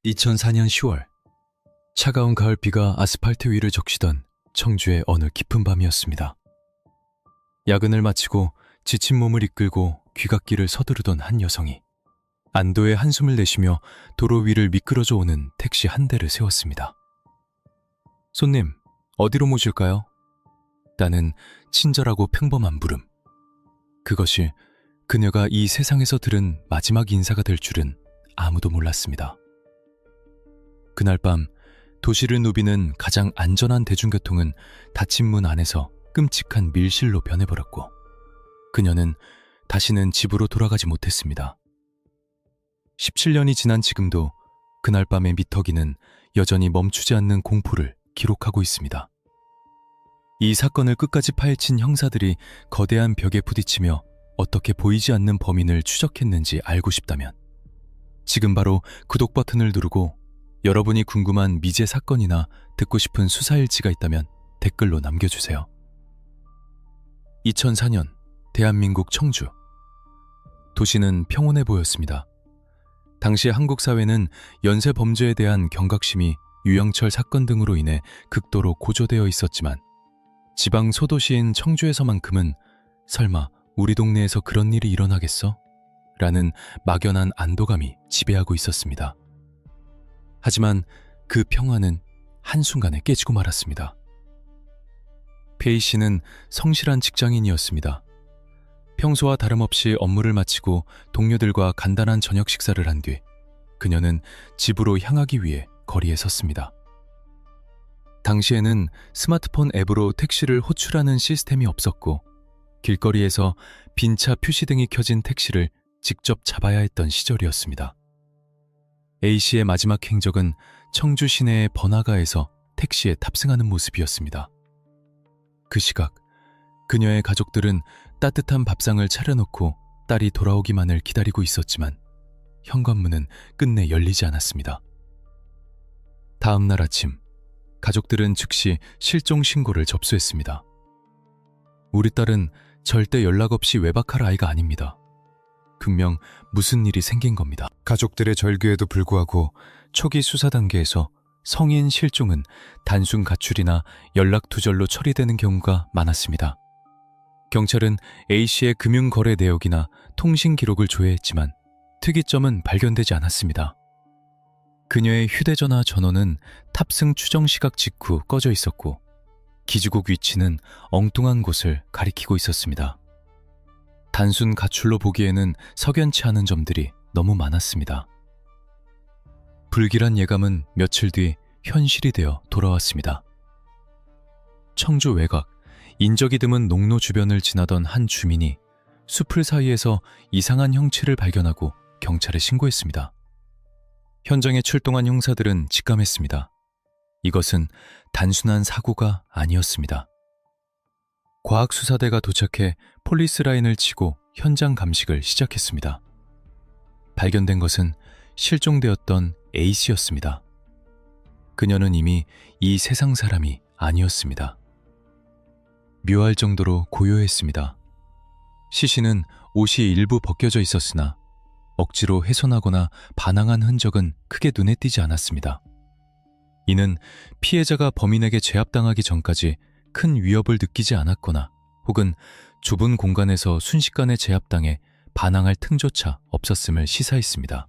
2004년 10월, 차가운 가을비가 아스팔트 위를 적시던 청주의 어느 깊은 밤이었습니다. 야근을 마치고 지친 몸을 이끌고 귀갓길을 서두르던 한 여성이 안도의 한숨을 내쉬며 도로 위를 미끄러져 오는 택시 한 대를 세웠습니다. 손님, 어디로 모실까요? 라는 친절하고 평범한 물음. 그것이 그녀가 이 세상에서 들은 마지막 인사가 될 줄은 아무도 몰랐습니다. 그날 밤 도시를 누비는 가장 안전한 대중교통은 닫힌 문 안에서 끔찍한 밀실로 변해버렸고 그녀는 다시는 집으로 돌아가지 못했습니다. 17년이 지난 지금도 그날 밤의 미터기는 여전히 멈추지 않는 공포를 기록하고 있습니다. 이 사건을 끝까지 파헤친 형사들이 거대한 벽에 부딪히며 어떻게 보이지 않는 범인을 추적했는지 알고 싶다면 지금 바로 구독 버튼을 누르고 여러분이 궁금한 미제 사건이나 듣고 싶은 수사일지가 있다면 댓글로 남겨주세요. 2004년 대한민국 청주. 도시는 평온해 보였습니다. 당시 한국 사회는 연쇄 범죄에 대한 경각심이 유영철 사건 등으로 인해 극도로 고조되어 있었지만 지방 소도시인 청주에서만큼은 설마 우리 동네에서 그런 일이 일어나겠어? 라는 막연한 안도감이 지배하고 있었습니다. 하지만 그 평화는 한순간에 깨지고 말았습니다. 페이 씨는 성실한 직장인이었습니다. 평소와 다름없이 업무를 마치고 동료들과 간단한 저녁 식사를 한 뒤 그녀는 집으로 향하기 위해 거리에 섰습니다. 당시에는 스마트폰 앱으로 택시를 호출하는 시스템이 없었고 길거리에서 빈차 표시등이 켜진 택시를 직접 잡아야 했던 시절이었습니다. A씨의 마지막 행적은 청주 시내의 번화가에서 택시에 탑승하는 모습이었습니다. 그 시각 그녀의 가족들은 따뜻한 밥상을 차려놓고 딸이 돌아오기만을 기다리고 있었지만 현관문은 끝내 열리지 않았습니다. 다음 날 아침 가족들은 즉시 실종 신고를 접수했습니다. 우리 딸은 절대 연락 없이 외박할 아이가 아닙니다. 분명 무슨 일이 생긴 겁니다. 가족들의 절규에도 불구하고 초기 수사 단계에서 성인 실종은 단순 가출이나 연락 두절로 처리되는 경우가 많았습니다. 경찰은 A씨의 금융거래 내역이나 통신 기록을 조회했지만 특이점은 발견되지 않았습니다. 그녀의 휴대전화 전원은 탑승 추정 시각 직후 꺼져 있었고 기지국 위치는 엉뚱한 곳을 가리키고 있었습니다. 단순 가출로 보기에는 석연치 않은 점들이 너무 많았습니다. 불길한 예감은 며칠 뒤 현실이 되어 돌아왔습니다. 청주 외곽, 인적이 드문 농로 주변을 지나던 한 주민이 숲을 사이에서 이상한 형체를 발견하고 경찰에 신고했습니다. 현장에 출동한 형사들은 직감했습니다. 이것은 단순한 사고가 아니었습니다. 과학수사대가 도착해 폴리스 라인을 치고 현장 감식을 시작했습니다. 발견된 것은 실종되었던 A씨였습니다. 그녀는 이미 이 세상 사람이 아니었습니다. 묘할 정도로 고요했습니다. 시신은 옷이 일부 벗겨져 있었으나 억지로 훼손하거나 반항한 흔적은 크게 눈에 띄지 않았습니다. 이는 피해자가 범인에게 제압당하기 전까지 큰 위협을 느끼지 않았거나 혹은 좁은 공간에서 순식간에 제압당해 반항할 틈조차 없었음을 시사했습니다.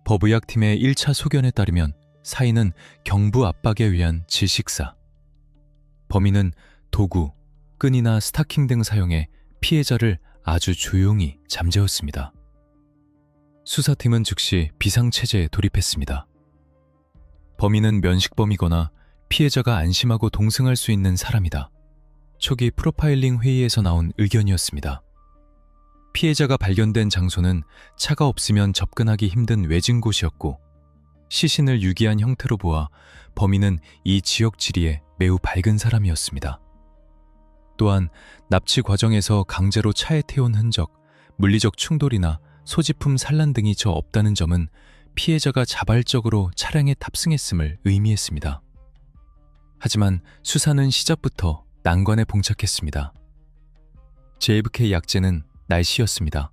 법의학팀의 1차 소견에 따르면 사인은 경부 압박에 의한 질식사. 범인은 도구, 끈이나 스타킹 등 사용해 피해자를 아주 조용히 잠재웠습니다. 수사팀은 즉시 비상체제에 돌입했습니다. 범인은 면식범이거나 피해자가 안심하고 동승할 수 있는 사람이다. 초기 프로파일링 회의에서 나온 의견이었습니다. 피해자가 발견된 장소는 차가 없으면 접근하기 힘든 외진 곳이었고 시신을 유기한 형태로 보아 범인은 이 지역 지리에 매우 밝은 사람이었습니다. 또한 납치 과정에서 강제로 차에 태운 흔적, 물리적 충돌이나 소지품 산란 등이 저 없다는 점은 피해자가 자발적으로 차량에 탑승했음을 의미했습니다. 하지만 수사는 시작부터 난관에 봉착했습니다. JFK 약제는 날씨였습니다.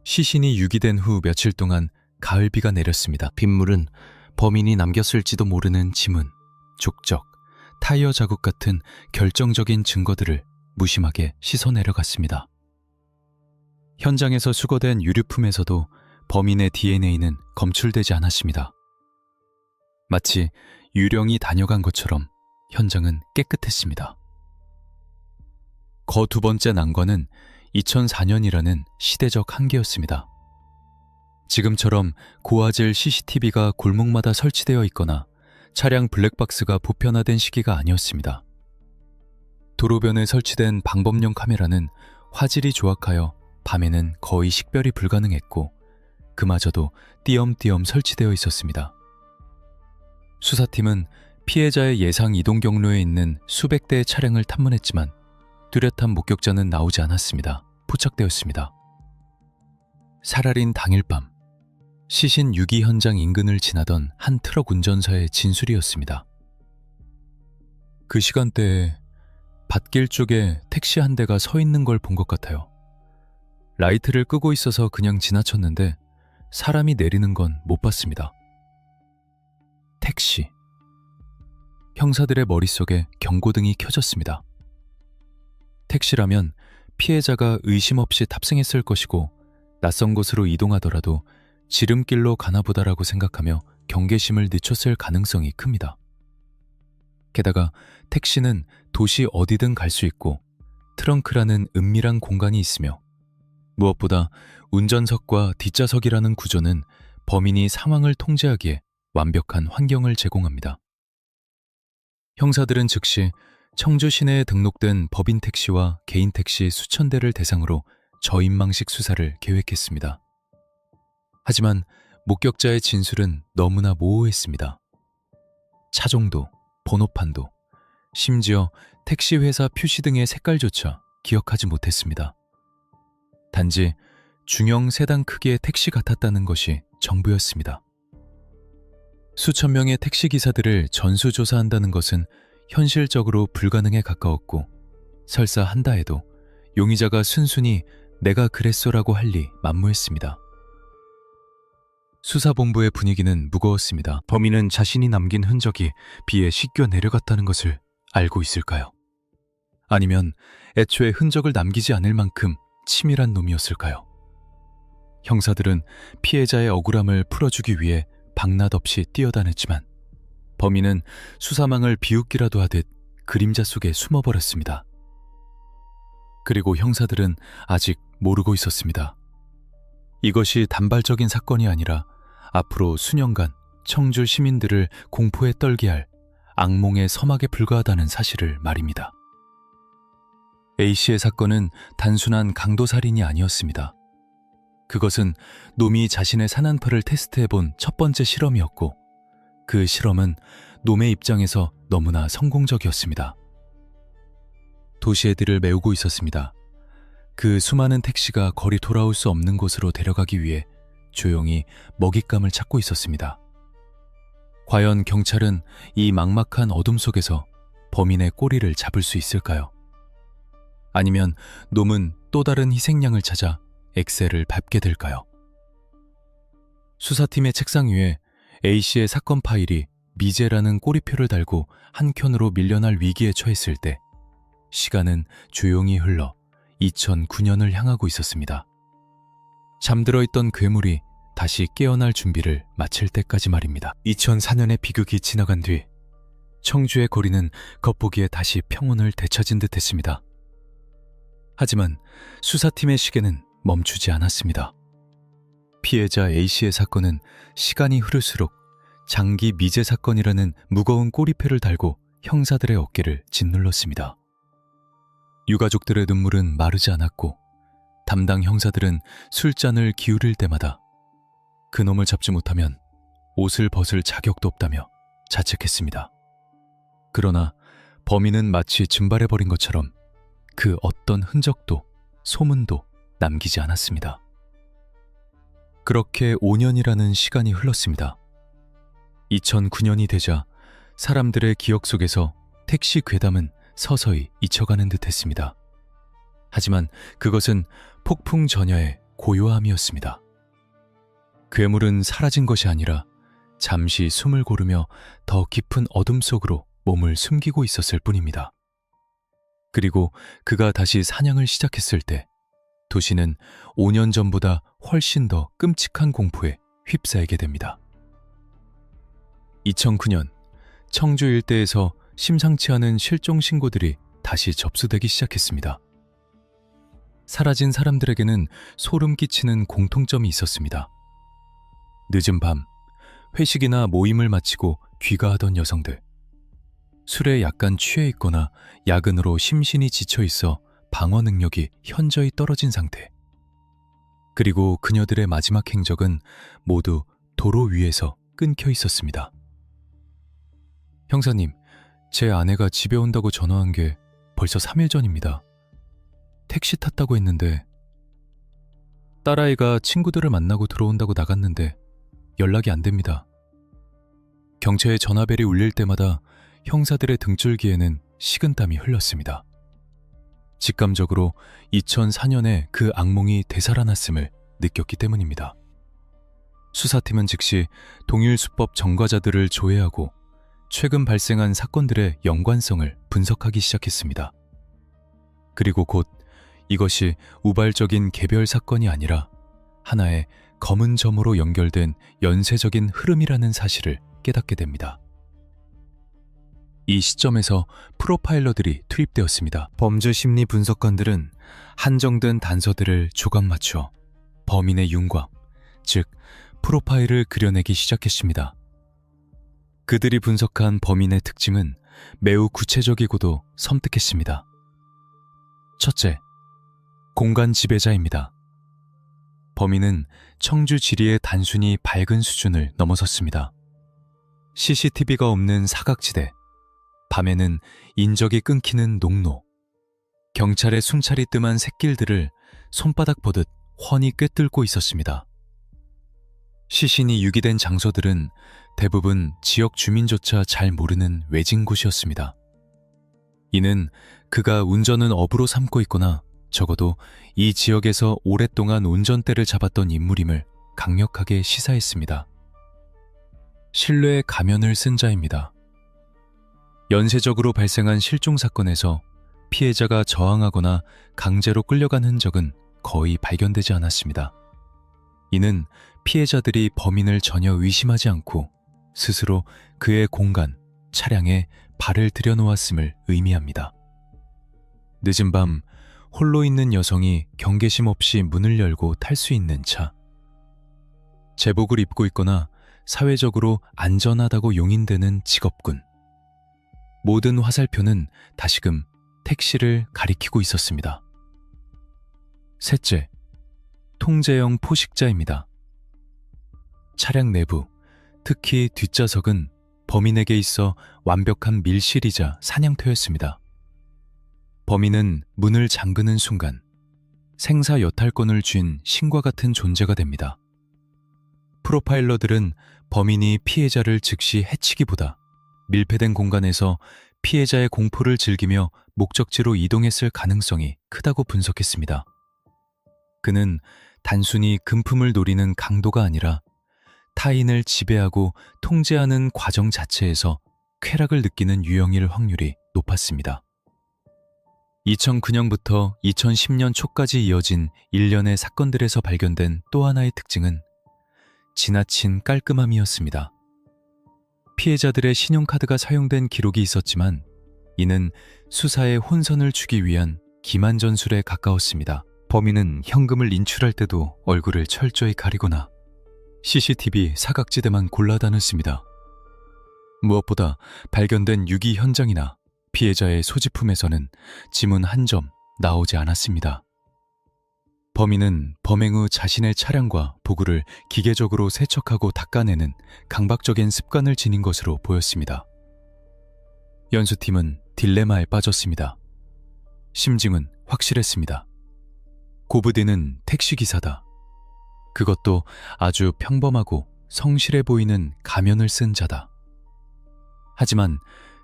시신이 유기된 후 며칠 동안 가을비가 내렸습니다. 빗물은 범인이 남겼을지도 모르는 지문, 족적, 타이어 자국 같은 결정적인 증거들을 무심하게 씻어내려갔습니다. 현장에서 수거된 유류품에서도 범인의 DNA는 검출되지 않았습니다. 마치 유령이 다녀간 것처럼 현장은 깨끗했습니다. 거 두 번째 난관은 2004년이라는 시대적 한계였습니다. 지금처럼 고화질 CCTV가 골목마다 설치되어 있거나 차량 블랙박스가 보편화된 시기가 아니었습니다. 도로변에 설치된 방범용 카메라는 화질이 조악하여 밤에는 거의 식별이 불가능했고 그마저도 띄엄띄엄 설치되어 있었습니다. 수사팀은 피해자의 예상 이동 경로에 있는 수백 대의 차량을 탐문했지만 뚜렷한 목격자는 나오지 않았습니다. 포착되었습니다. 살아린 당일 밤, 시신 유기 현장 인근을 지나던 한 트럭 운전사의 진술이었습니다. 그 시간대에 밭길 쪽에 택시 한 대가 서 있는 걸 본 것 같아요. 라이트를 끄고 있어서 그냥 지나쳤는데 사람이 내리는 건 못 봤습니다. 택시. 형사들의 머릿속에 경고등이 켜졌습니다. 택시라면 피해자가 의심 없이 탑승했을 것이고 낯선 곳으로 이동하더라도 지름길로 가나보다라고 생각하며 경계심을 늦췄을 가능성이 큽니다. 게다가 택시는 도시 어디든 갈 수 있고 트렁크라는 은밀한 공간이 있으며 무엇보다 운전석과 뒷좌석이라는 구조는 범인이 상황을 통제하기에 완벽한 환경을 제공합니다. 형사들은 즉시 청주 시내에 등록된 법인 택시와 개인 택시 수천 대를 대상으로 저인망식 수사를 계획했습니다. 하지만 목격자의 진술은 너무나 모호했습니다. 차종도, 번호판도, 심지어 택시 회사 표시 등의 색깔조차 기억하지 못했습니다. 단지 중형 세단 크기의 택시 같았다는 것이 전부였습니다. 수천 명의 택시 기사들을 전수조사한다는 것은 현실적으로 불가능에 가까웠고 설사 한다 해도 용의자가 순순히 내가 그랬소라고 할 리 만무했습니다. 수사본부의 분위기는 무거웠습니다. 범인은 자신이 남긴 흔적이 비에 씻겨 내려갔다는 것을 알고 있을까요? 아니면 애초에 흔적을 남기지 않을 만큼 치밀한 놈이었을까요? 형사들은 피해자의 억울함을 풀어주기 위해 박낮 없이 뛰어다녔지만 범인은 수사망을 비웃기라도 하듯 그림자 속에 숨어버렸습니다. 그리고 형사들은 아직 모르고 있었습니다. 이것이 단발적인 사건이 아니라 앞으로 수년간 청주 시민들을 공포에 떨게 할 악몽의 서막에 불과하다는 사실을 말입니다. A씨의 사건은 단순한 강도살인이 아니었습니다. 그것은 놈이 자신의 산안파를 테스트해본 첫 번째 실험이었고 그 실험은 놈의 입장에서 너무나 성공적이었습니다. 도시 애들을 메우고 있었습니다. 그 수많은 택시가 거리 돌아올 수 없는 곳으로 데려가기 위해 조용히 먹잇감을 찾고 있었습니다. 과연 경찰은 이 막막한 어둠 속에서 범인의 꼬리를 잡을 수 있을까요? 아니면 놈은 또 다른 희생양을 찾아 엑셀을 밟게 될까요? 수사팀의 책상 위에 A씨의 사건 파일이 미제라는 꼬리표를 달고 한켠으로 밀려날 위기에 처했을 때 시간은 조용히 흘러 2009년을 향하고 있었습니다. 잠들어 있던 괴물이 다시 깨어날 준비를 마칠 때까지 말입니다. 2004년의 비극이 지나간 뒤 청주의 거리는 겉보기에 다시 평온을 되찾은 듯했습니다. 하지만 수사팀의 시계는 멈추지 않았습니다. 피해자 A씨의 사건은 시간이 흐를수록 장기 미제 사건이라는 무거운 꼬리표를 달고 형사들의 어깨를 짓눌렀습니다. 유가족들의 눈물은 마르지 않았고 담당 형사들은 술잔을 기울일 때마다 그놈을 잡지 못하면 옷을 벗을 자격도 없다며 자책했습니다. 그러나 범인은 마치 증발해버린 것처럼 그 어떤 흔적도 소문도 남기지 않았습니다. 그렇게 5년이라는 시간이 흘렀습니다. 2009년이 되자 사람들의 기억 속에서 택시 괴담은 서서히 잊혀가는 듯했습니다. 하지만 그것은 폭풍 전야의 고요함이었습니다. 괴물은 사라진 것이 아니라 잠시 숨을 고르며 더 깊은 어둠 속으로 몸을 숨기고 있었을 뿐입니다. 그리고 그가 다시 사냥을 시작했을 때 도시는 5년 전보다 훨씬 더 끔찍한 공포에 휩싸이게 됩니다. 2009년 청주 일대에서 심상치 않은 실종 신고들이 다시 접수되기 시작했습니다. 사라진 사람들에게는 소름 끼치는 공통점이 있었습니다. 늦은 밤, 회식이나 모임을 마치고 귀가하던 여성들, 술에 약간 취해 있거나 야근으로 심신이 지쳐 있어 방어 능력이 현저히 떨어진 상태. 그리고 그녀들의 마지막 행적은 모두 도로 위에서 끊겨 있었습니다. 형사님, 제 아내가 집에 온다고 전화한 게 벌써 3일 전입니다. 택시 탔다고 했는데 딸아이가 친구들을 만나고 들어온다고 나갔는데 연락이 안 됩니다. 경찰의 전화벨이 울릴 때마다 형사들의 등줄기에는 식은땀이 흘렀습니다. 직감적으로 2004년에 그 악몽이 되살아났음을 느꼈기 때문입니다. 수사팀은 즉시 동일수법 전과자들을 조회하고 최근 발생한 사건들의 연관성을 분석하기 시작했습니다. 그리고 곧 이것이 우발적인 개별 사건이 아니라 하나의 검은 점으로 연결된 연쇄적인 흐름이라는 사실을 깨닫게 됩니다. 이 시점에서 프로파일러들이 투입되었습니다. 범죄 심리 분석관들은 한정된 단서들을 조각 맞춰 범인의 윤곽, 즉 프로파일을 그려내기 시작했습니다. 그들이 분석한 범인의 특징은 매우 구체적이고도 섬뜩했습니다. 첫째, 공간 지배자입니다. 범인은 청주 지리의 단순히 밝은 수준을 넘어섰습니다. CCTV가 없는 사각지대, 밤에는 인적이 끊기는 농로, 경찰의 순찰이 뜸한 샛길들을 손바닥 보듯 훤히 꿰뚫고 있었습니다. 시신이 유기된 장소들은 대부분 지역 주민조차 잘 모르는 외진 곳이었습니다. 이는 그가 운전은 업으로 삼고 있거나 적어도 이 지역에서 오랫동안 운전대를 잡았던 인물임을 강력하게 시사했습니다. 신뢰의 가면을 쓴 자입니다. 연쇄적으로 발생한 실종 사건에서 피해자가 저항하거나 강제로 끌려간 흔적은 거의 발견되지 않았습니다. 이는 피해자들이 범인을 전혀 의심하지 않고 스스로 그의 공간, 차량에 발을 들여놓았음을 의미합니다. 늦은 밤 홀로 있는 여성이 경계심 없이 문을 열고 탈 수 있는 차, 제복을 입고 있거나 사회적으로 안전하다고 용인되는 직업군, 모든 화살표는 다시금 택시를 가리키고 있었습니다. 셋째, 통제형 포식자입니다. 차량 내부, 특히 뒷좌석은 범인에게 있어 완벽한 밀실이자 사냥터였습니다. 범인은 문을 잠그는 순간 생사 여탈권을 쥔 신과 같은 존재가 됩니다. 프로파일러들은 범인이 피해자를 즉시 해치기보다 밀폐된 공간에서 피해자의 공포를 즐기며 목적지로 이동했을 가능성이 크다고 분석했습니다. 그는 단순히 금품을 노리는 강도가 아니라 타인을 지배하고 통제하는 과정 자체에서 쾌락을 느끼는 유형일 확률이 높았습니다. 2009년부터 2010년 초까지 이어진 일련의 사건들에서 발견된 또 하나의 특징은 지나친 깔끔함이었습니다. 피해자들의 신용카드가 사용된 기록이 있었지만 이는 수사에 혼선을 주기 위한 기만 전술에 가까웠습니다. 범인은 현금을 인출할 때도 얼굴을 철저히 가리거나 CCTV 사각지대만 골라 다녔습니다. 무엇보다 발견된 유기 현장이나 피해자의 소지품에서는 지문 한 점 나오지 않았습니다. 범인은 범행 후 자신의 차량과 도구를 기계적으로 세척하고 닦아내는 강박적인 습관을 지닌 것으로 보였습니다. 연수팀은 딜레마에 빠졌습니다. 심증은 확실했습니다. 고부디는 택시기사다. 그것도 아주 평범하고 성실해 보이는 가면을 쓴 자다. 하지만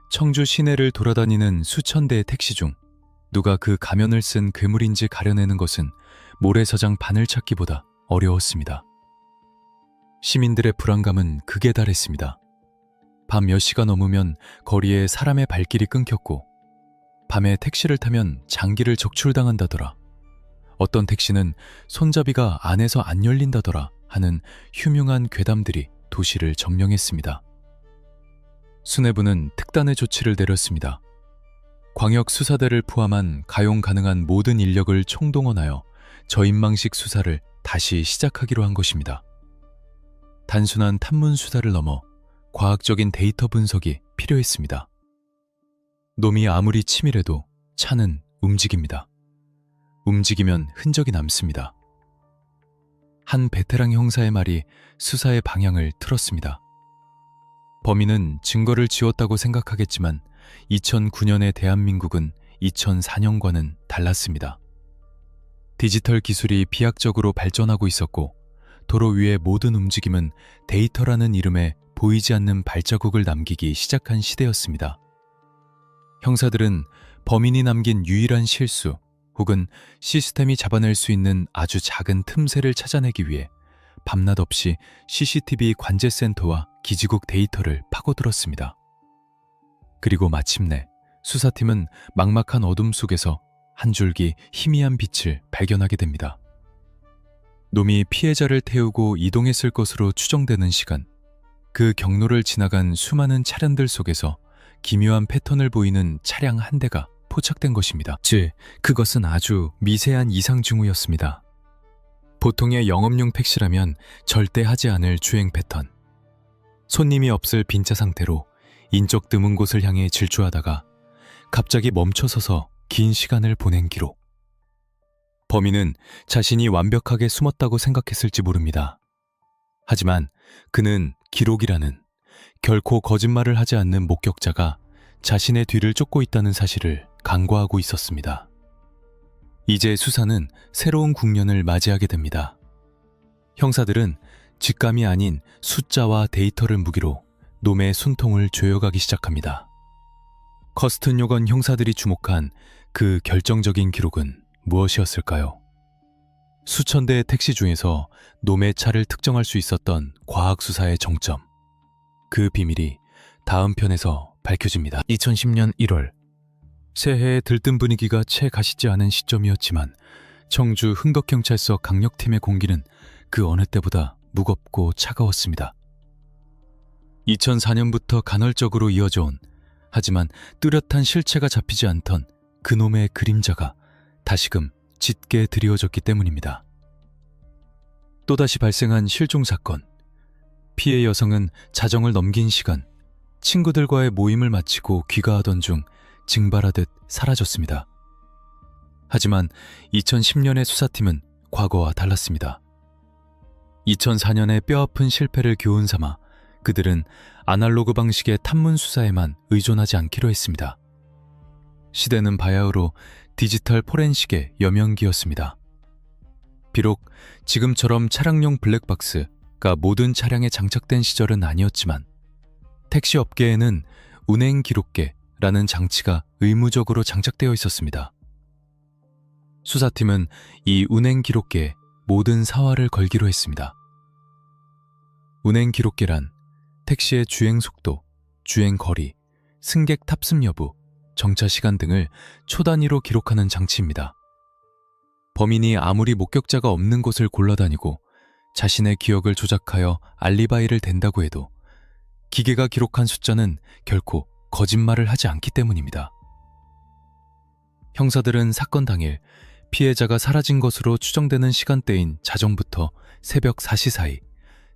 청주 시내를 돌아다니는 수천 대의 택시 중 누가 그 가면을 쓴 괴물인지 가려내는 것은 모래사장 바늘 찾기보다 어려웠습니다. 시민들의 불안감은 극에 달했습니다. 밤 몇 시가 넘으면 거리에 사람의 발길이 끊겼고 밤에 택시를 타면 장기를 적출당한다더라. 어떤 택시는 손잡이가 안에서 안 열린다더라 하는 흉흉한 괴담들이 도시를 점령했습니다. 수뇌부는 특단의 조치를 내렸습니다. 광역 수사대를 포함한 가용 가능한 모든 인력을 총동원하여 저인망식 수사를 다시 시작하기로 한 것입니다. 단순한 탐문 수사를 넘어 과학적인 데이터 분석이 필요했습니다. 놈이 아무리 치밀해도 차는 움직입니다. 움직이면 흔적이 남습니다. 한 베테랑 형사의 말이 수사의 방향을 틀었습니다. 범인은 증거를 지웠다고 생각하겠지만 2009년의 대한민국은 2004년과는 달랐습니다. 디지털 기술이 비약적으로 발전하고 있었고 도로 위의 모든 움직임은 데이터라는 이름에 보이지 않는 발자국을 남기기 시작한 시대였습니다. 형사들은 범인이 남긴 유일한 실수 혹은 시스템이 잡아낼 수 있는 아주 작은 틈새를 찾아내기 위해 밤낮 없이 CCTV 관제센터와 기지국 데이터를 파고들었습니다. 그리고 마침내 수사팀은 막막한 어둠 속에서 한 줄기 희미한 빛을 발견하게 됩니다. 놈이 피해자를 태우고 이동했을 것으로 추정되는 시간, 그 경로를 지나간 수많은 차량들 속에서 기묘한 패턴을 보이는 차량 한 대가 포착된 것입니다. 즉, 그것은 아주 미세한 이상 징후였습니다. 보통의 영업용 택시라면 절대 하지 않을 주행 패턴. 손님이 없을 빈차 상태로 인적 드문 곳을 향해 질주하다가 갑자기 멈춰서서 긴 시간을 보낸 기록. 범인은 자신이 완벽하게 숨었다고 생각했을지 모릅니다. 하지만 그는 기록이라는 결코 거짓말을 하지 않는 목격자가 자신의 뒤를 쫓고 있다는 사실을 간과하고 있었습니다. 이제 수사는 새로운 국면을 맞이하게 됩니다. 형사들은 직감이 아닌 숫자와 데이터를 무기로 놈의 숨통을 조여가기 시작합니다. 커스튼 요건 형사들이 주목한 그 결정적인 기록은 무엇이었을까요? 수천 대의 택시 중에서 놈의 차를 특정할 수 있었던 과학수사의 정점. 그 비밀이 다음 편에서 밝혀집니다. 2010년 1월, 새해에 들뜬 분위기가 채 가시지 않은 시점이었지만 청주 흥덕경찰서 강력팀의 공기는 그 어느 때보다 무겁고 차가웠습니다. 2004년부터 간헐적으로 이어져온 하지만 뚜렷한 실체가 잡히지 않던 그놈의 그림자가 다시금 짙게 드리워졌기 때문입니다. 또다시 발생한 실종 사건. 피해 여성은 자정을 넘긴 시간 친구들과의 모임을 마치고 귀가하던 중 증발하듯 사라졌습니다. 하지만 2010년의 수사팀은 과거와 달랐습니다. 2004년의 뼈아픈 실패를 교훈 삼아 그들은 아날로그 방식의 탐문 수사에만 의존하지 않기로 했습니다. 시대는 바야흐로 디지털 포렌식의 여명기였습니다. 비록 지금처럼 차량용 블랙박스가 모든 차량에 장착된 시절은 아니었지만 택시 업계에는 운행 기록계라는 장치가 의무적으로 장착되어 있었습니다. 수사팀은 이 운행 기록계에 모든 사활을 걸기로 했습니다. 운행 기록계란 택시의 주행 속도, 주행 거리, 승객 탑승 여부, 정차 시간 등을 초 단위로 기록하는 장치입니다. 범인이 아무리 목격자가 없는 곳을 골라다니고 자신의 기억을 조작하여 알리바이를 댄다고 해도 기계가 기록한 숫자는 결코 거짓말을 하지 않기 때문입니다. 형사들은 사건 당일 피해자가 사라진 것으로 추정되는 시간대인 자정부터 새벽 4시 사이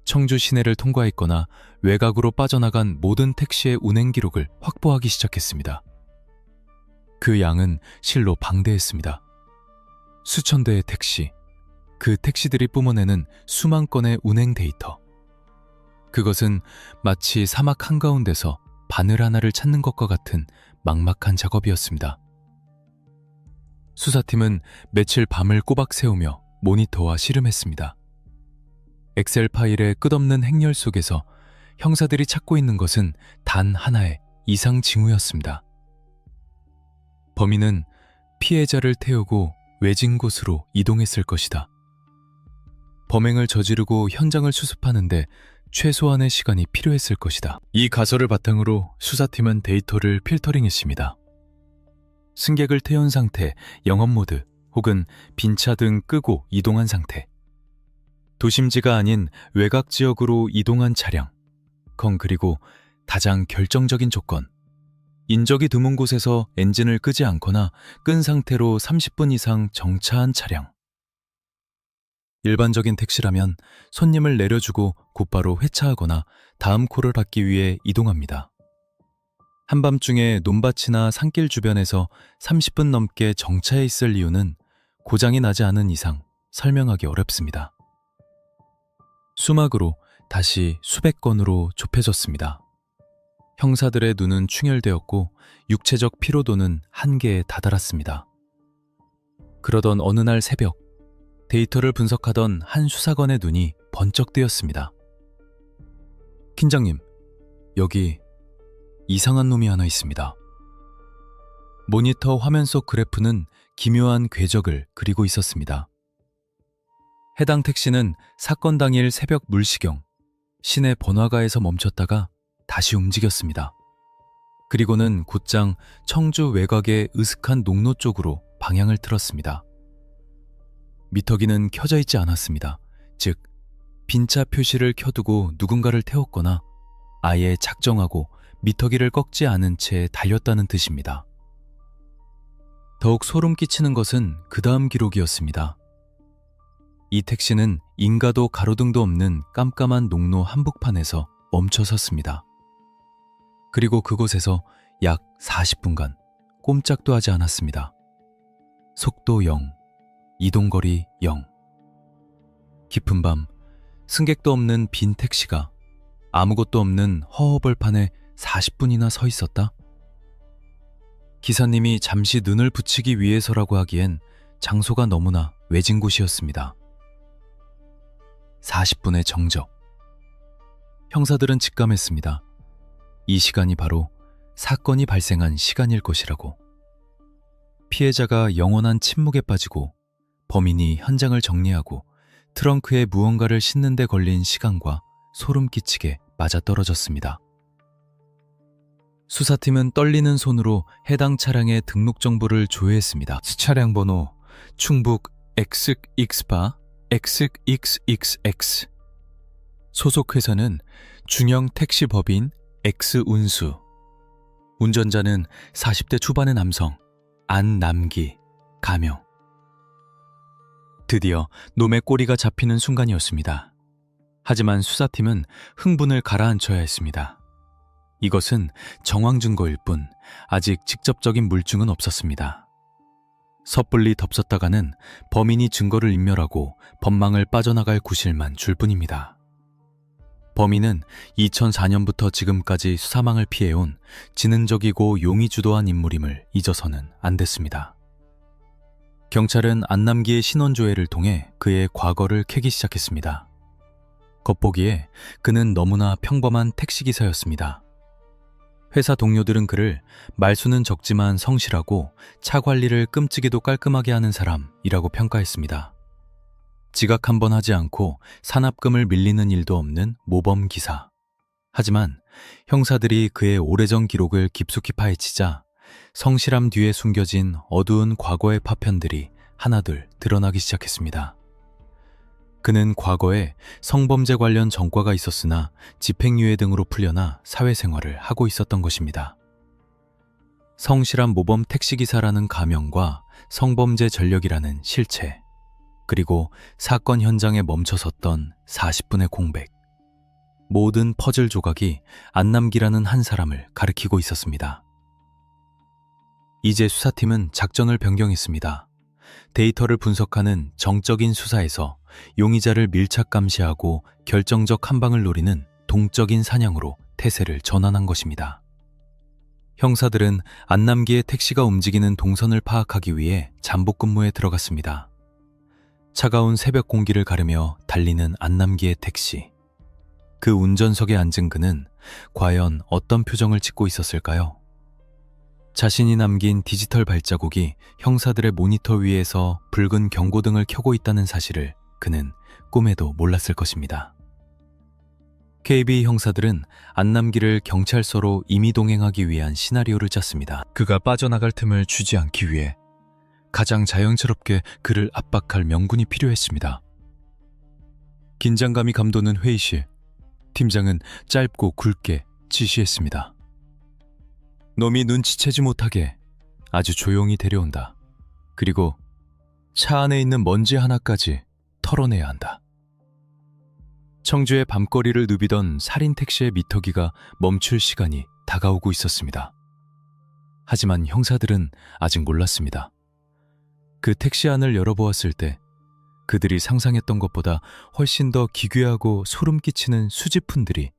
청주 시내를 통과했거나 외곽으로 빠져나간 모든 택시의 운행 기록을 확보하기 시작했습니다. 그 양은 실로 방대했습니다. 수천 대의 택시, 그 택시들이 뿜어내는 수만 건의 운행 데이터. 그것은 마치 사막 한가운데서 바늘 하나를 찾는 것과 같은 막막한 작업이었습니다. 수사팀은 며칠 밤을 꼬박 새우며 모니터와 씨름했습니다. 엑셀 파일의 끝없는 행렬 속에서 형사들이 찾고 있는 것은 단 하나의 이상 징후였습니다. 범인은 피해자를 태우고 외진 곳으로 이동했을 것이다. 범행을 저지르고 현장을 수습하는데 최소한의 시간이 필요했을 것이다. 이 가설을 바탕으로 수사팀은 데이터를 필터링했습니다. 승객을 태운 상태, 영업 모드 혹은 빈차 등 끄고 이동한 상태, 도심지가 아닌 외곽 지역으로 이동한 차량, 그리고 가장 결정적인 조건, 인적이 드문 곳에서 엔진을 끄지 않거나 끈 상태로 30분 이상 정차한 차량. 일반적인 택시라면 손님을 내려주고 곧바로 회차하거나 다음 콜을 받기 위해 이동합니다. 한밤중에 논밭이나 산길 주변에서 30분 넘게 정차해 있을 이유는 고장이 나지 않은 이상 설명하기 어렵습니다. 수막으로 다시 수백 건으로 좁혀졌습니다. 형사들의 눈은 충혈되었고 육체적 피로도는 한계에 다다랐습니다. 그러던 어느 날 새벽, 데이터를 분석하던 한 수사관의 눈이 번쩍 뜨였습니다. 팀장님, 여기 이상한 놈이 하나 있습니다. 모니터 화면 속 그래프는 기묘한 궤적을 그리고 있었습니다. 해당 택시는 사건 당일 새벽 물시경 시내 번화가에서 멈췄다가 다시 움직였습니다. 그리고는 곧장 청주 외곽의 으슥한 농로 쪽으로 방향을 틀었습니다. 미터기는 켜져 있지 않았습니다. 즉, 빈차 표시를 켜두고 누군가를 태웠거나 아예 작정하고 미터기를 꺾지 않은 채 달렸다는 뜻입니다. 더욱 소름 끼치는 것은 그 다음 기록이었습니다. 이 택시는 인가도 가로등도 없는 깜깜한 농로 한복판에서 멈춰 섰습니다. 그리고 그곳에서 약 40분간 꼼짝도 하지 않았습니다. 속도 0, 이동거리 0. 깊은 밤, 승객도 없는 빈 택시가 아무것도 없는 허허벌판에 40분이나 서 있었다? 기사님이 잠시 눈을 붙이기 위해서라고 하기엔 장소가 너무나 외진 곳이었습니다. 40분의 정적. 형사들은 직감했습니다. 이 시간이 바로 사건이 발생한 시간일 것이라고. 피해자가 영원한 침묵에 빠지고 범인이 현장을 정리하고 트렁크에 무언가를 싣는 데 걸린 시간과 소름 끼치게 맞아떨어졌습니다. 수사팀은 떨리는 손으로 해당 차량의 등록 정보를 조회했습니다. 차량 번호 충북 XX바 XXXX. 소속 회사는 중형 택시법인 X운수. 운전자는 40대 초반의 남성 안남기, 가명. 드디어 놈의 꼬리가 잡히는 순간이었습니다. 하지만 수사팀은 흥분을 가라앉혀야 했습니다. 이것은 정황 증거일 뿐 아직 직접적인 물증은 없었습니다. 섣불리 덮쳤다가는 범인이 증거를 인멸하고 법망을 빠져나갈 구실만 줄 뿐입니다. 범인은 2004년부터 지금까지 수사망을 피해온 지능적이고 용이 주도한 인물임을 잊어서는 안 됐습니다. 경찰은 안남기의 신원조회를 통해 그의 과거를 캐기 시작했습니다. 겉보기에 그는 너무나 평범한 택시기사였습니다. 회사 동료들은 그를 말수는 적지만 성실하고 차 관리를 끔찍이도 깔끔하게 하는 사람이라고 평가했습니다. 지각 한 번 하지 않고 산납금을 밀리는 일도 없는 모범 기사. 하지만 형사들이 그의 오래전 기록을 깊숙이 파헤치자 성실함 뒤에 숨겨진 어두운 과거의 파편들이 하나둘 드러나기 시작했습니다. 그는 과거에 성범죄 관련 전과가 있었으나 집행유예 등으로 풀려나 사회생활을 하고 있었던 것입니다. 성실한 모범 택시기사라는 가명과 성범죄 전력이라는 실체, 그리고 사건 현장에 멈춰섰던 40분의 공백. 모든 퍼즐 조각이 안남기라는 한 사람을 가리키고 있었습니다. 이제 수사팀은 작전을 변경했습니다. 데이터를 분석하는 정적인 수사에서 용의자를 밀착 감시하고 결정적 한방을 노리는 동적인 사냥으로 태세를 전환한 것입니다. 형사들은 안남기의 택시가 움직이는 동선을 파악하기 위해 잠복 근무에 들어갔습니다. 차가운 새벽 공기를 가르며 달리는 안남기의 택시. 그 운전석에 앉은 그는 과연 어떤 표정을 짓고 있었을까요? 자신이 남긴 디지털 발자국이 형사들의 모니터 위에서 붉은 경고등을 켜고 있다는 사실을 그는 꿈에도 몰랐을 것입니다. KB 형사들은 안남기를 경찰서로 임의 동행하기 위한 시나리오를 짰습니다. 그가 빠져나갈 틈을 주지 않기 위해 가장 자연스럽게 그를 압박할 명분이 필요했습니다. 긴장감이 감도는 회의실, 팀장은 짧고 굵게 지시했습니다. 놈이 눈치채지 못하게 아주 조용히 데려온다. 그리고 차 안에 있는 먼지 하나까지 털어내야 한다. 청주의 밤거리를 누비던 살인 택시의 미터기가 멈출 시간이 다가오고 있었습니다. 하지만 형사들은 아직 몰랐습니다. 그 택시 안을 열어보았을 때 그들이 상상했던 것보다 훨씬 더 기괴하고 소름 끼치는 수집품들이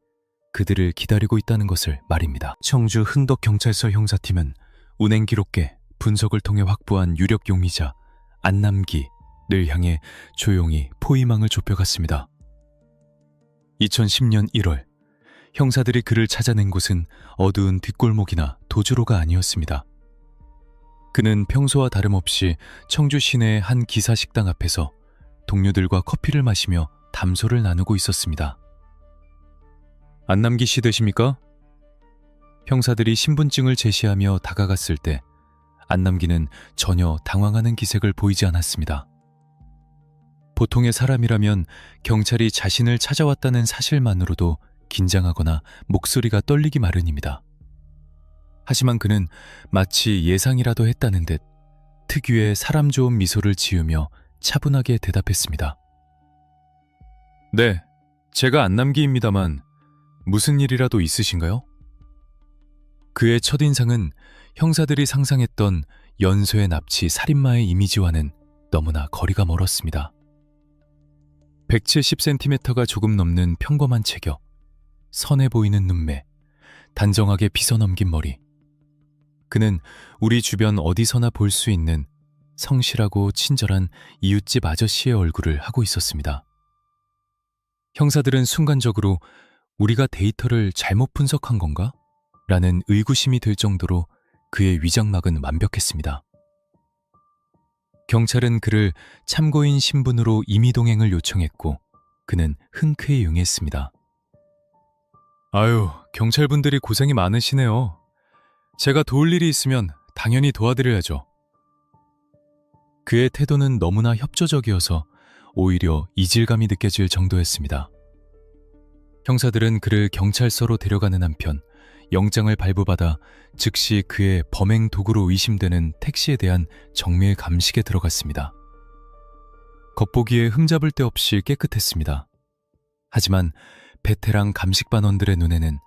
그들을 기다리고 있다는 것을 말입니다. 청주 흥덕경찰서 형사팀은 운행 기록계 분석을 통해 확보한 유력 용의자 안남기를 향해 조용히 포위망을 좁혀갔습니다. 2010년 1월, 형사들이 그를 찾아낸 곳은 어두운 뒷골목이나 도주로가 아니었습니다. 그는 평소와 다름없이 청주 시내의 한 기사 식당 앞에서 동료들과 커피를 마시며 담소를 나누고 있었습니다. 안남기 씨 되십니까? 형사들이 신분증을 제시하며 다가갔을 때 안남기는 전혀 당황하는 기색을 보이지 않았습니다. 보통의 사람이라면 경찰이 자신을 찾아왔다는 사실만으로도 긴장하거나 목소리가 떨리기 마련입니다. 하지만 그는 마치 예상이라도 했다는 듯 특유의 사람 좋은 미소를 지으며 차분하게 대답했습니다. 네, 제가 안남기입니다만 무슨 일이라도 있으신가요? 그의 첫인상은 형사들이 상상했던 연쇄 납치 살인마의 이미지와는 너무나 거리가 멀었습니다. 170cm가 조금 넘는 평범한 체격, 선해 보이는 눈매, 단정하게 빗어넘긴 머리. 그는 우리 주변 어디서나 볼 수 있는 성실하고 친절한 이웃집 아저씨의 얼굴을 하고 있었습니다. 형사들은 순간적으로 우리가 데이터를 잘못 분석한 건가? 라는 의구심이 들 정도로 그의 위장막은 완벽했습니다. 경찰은 그를 참고인 신분으로 임의동행을 요청했고 그는 흔쾌히 응했습니다. 아유, 경찰분들이 고생이 많으시네요. 제가 도울 일이 있으면 당연히 도와드려야죠. 그의 태도는 너무나 협조적이어서 오히려 이질감이 느껴질 정도였습니다. 형사들은 그를 경찰서로 데려가는 한편 영장을 발부받아 즉시 그의 범행 도구로 의심되는 택시에 대한 정밀 감식에 들어갔습니다. 겉보기에 흠잡을 데 없이 깨끗했습니다. 하지만 베테랑 감식반원들의 눈에는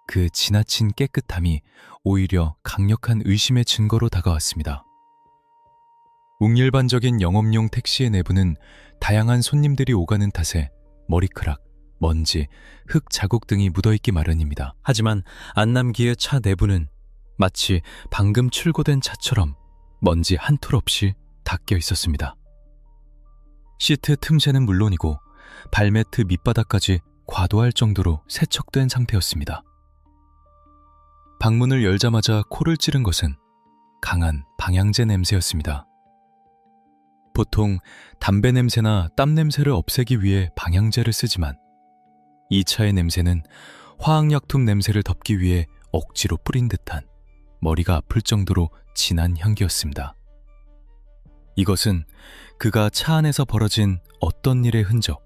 그 지나친 깨끗함이 오히려 강력한 의심의 증거로 다가왔습니다. 웅일반적인 영업용 택시의 내부는 다양한 손님들이 오가는 탓에 머리카락, 먼지, 흙 자국 등이 묻어있기 마련입니다. 하지만 안남기의 차 내부는 마치 방금 출고된 차처럼 먼지 한 톨 없이 닦여 있었습니다. 시트 틈새는 물론이고 발매트 밑바닥까지 과도할 정도로 세척된 상태였습니다. 방문을 열자마자 코를 찌른 것은 강한 방향제 냄새였습니다. 보통 담배 냄새나 땀 냄새를 없애기 위해 방향제를 쓰지만 이 차의 냄새는 화학약품 냄새를 덮기 위해 억지로 뿌린 듯한 머리가 아플 정도로 진한 향기였습니다. 이것은 그가 차 안에서 벌어진 어떤 일의 흔적,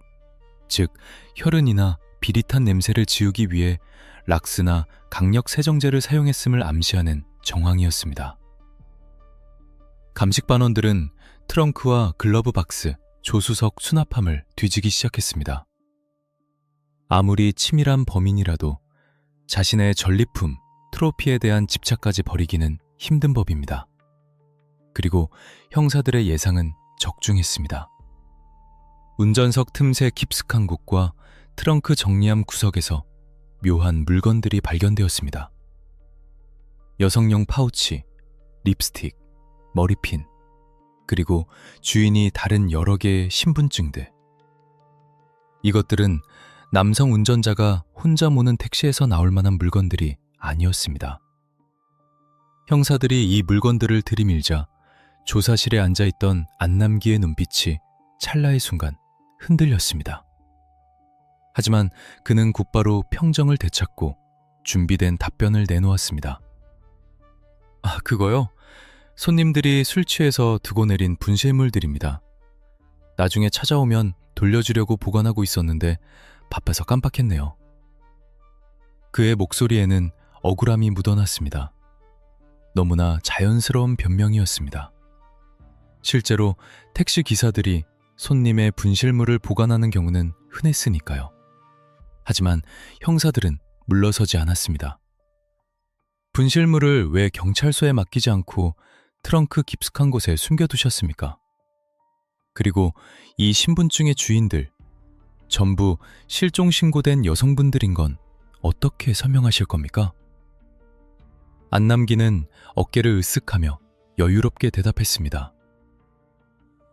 즉 혈흔이나 비릿한 냄새를 지우기 위해 락스나 강력 세정제를 사용했음을 암시하는 정황이었습니다. 감식반원들은 트렁크와 글러브 박스, 조수석 수납함을 뒤지기 시작했습니다. 아무리 치밀한 범인이라도 자신의 전리품, 트로피에 대한 집착까지 버리기는 힘든 법입니다. 그리고 형사들의 예상은 적중했습니다. 운전석 틈새 깊숙한 곳과 트렁크 정리함 구석에서 묘한 물건들이 발견되었습니다. 여성용 파우치, 립스틱, 머리핀, 그리고 주인이 다른 여러 개의 신분증들. 이것들은 남성 운전자가 혼자 모는 택시에서 나올 만한 물건들이 아니었습니다. 형사들이 이 물건들을 들이밀자 조사실에 앉아있던 안남기의 눈빛이 찰나의 순간 흔들렸습니다. 하지만 그는 곧바로 평정을 되찾고 준비된 답변을 내놓았습니다. 그거요? 손님들이 술 취해서 두고 내린 분실물들입니다. 나중에 찾아오면 돌려주려고 보관하고 있었는데 바빠서 깜빡했네요. 그의 목소리에는 억울함이 묻어났습니다. 너무나 자연스러운 변명이었습니다. 실제로 택시 기사들이 손님의 분실물을 보관하는 경우는 흔했으니까요. 하지만 형사들은 물러서지 않았습니다. 분실물을 왜 경찰서에 맡기지 않고 트렁크 깊숙한 곳에 숨겨두셨습니까? 그리고 이 신분증의 주인들, 전부 실종 신고된 여성분들인 건 어떻게 설명하실 겁니까? 안남기는 어깨를 으쓱하며 여유롭게 대답했습니다.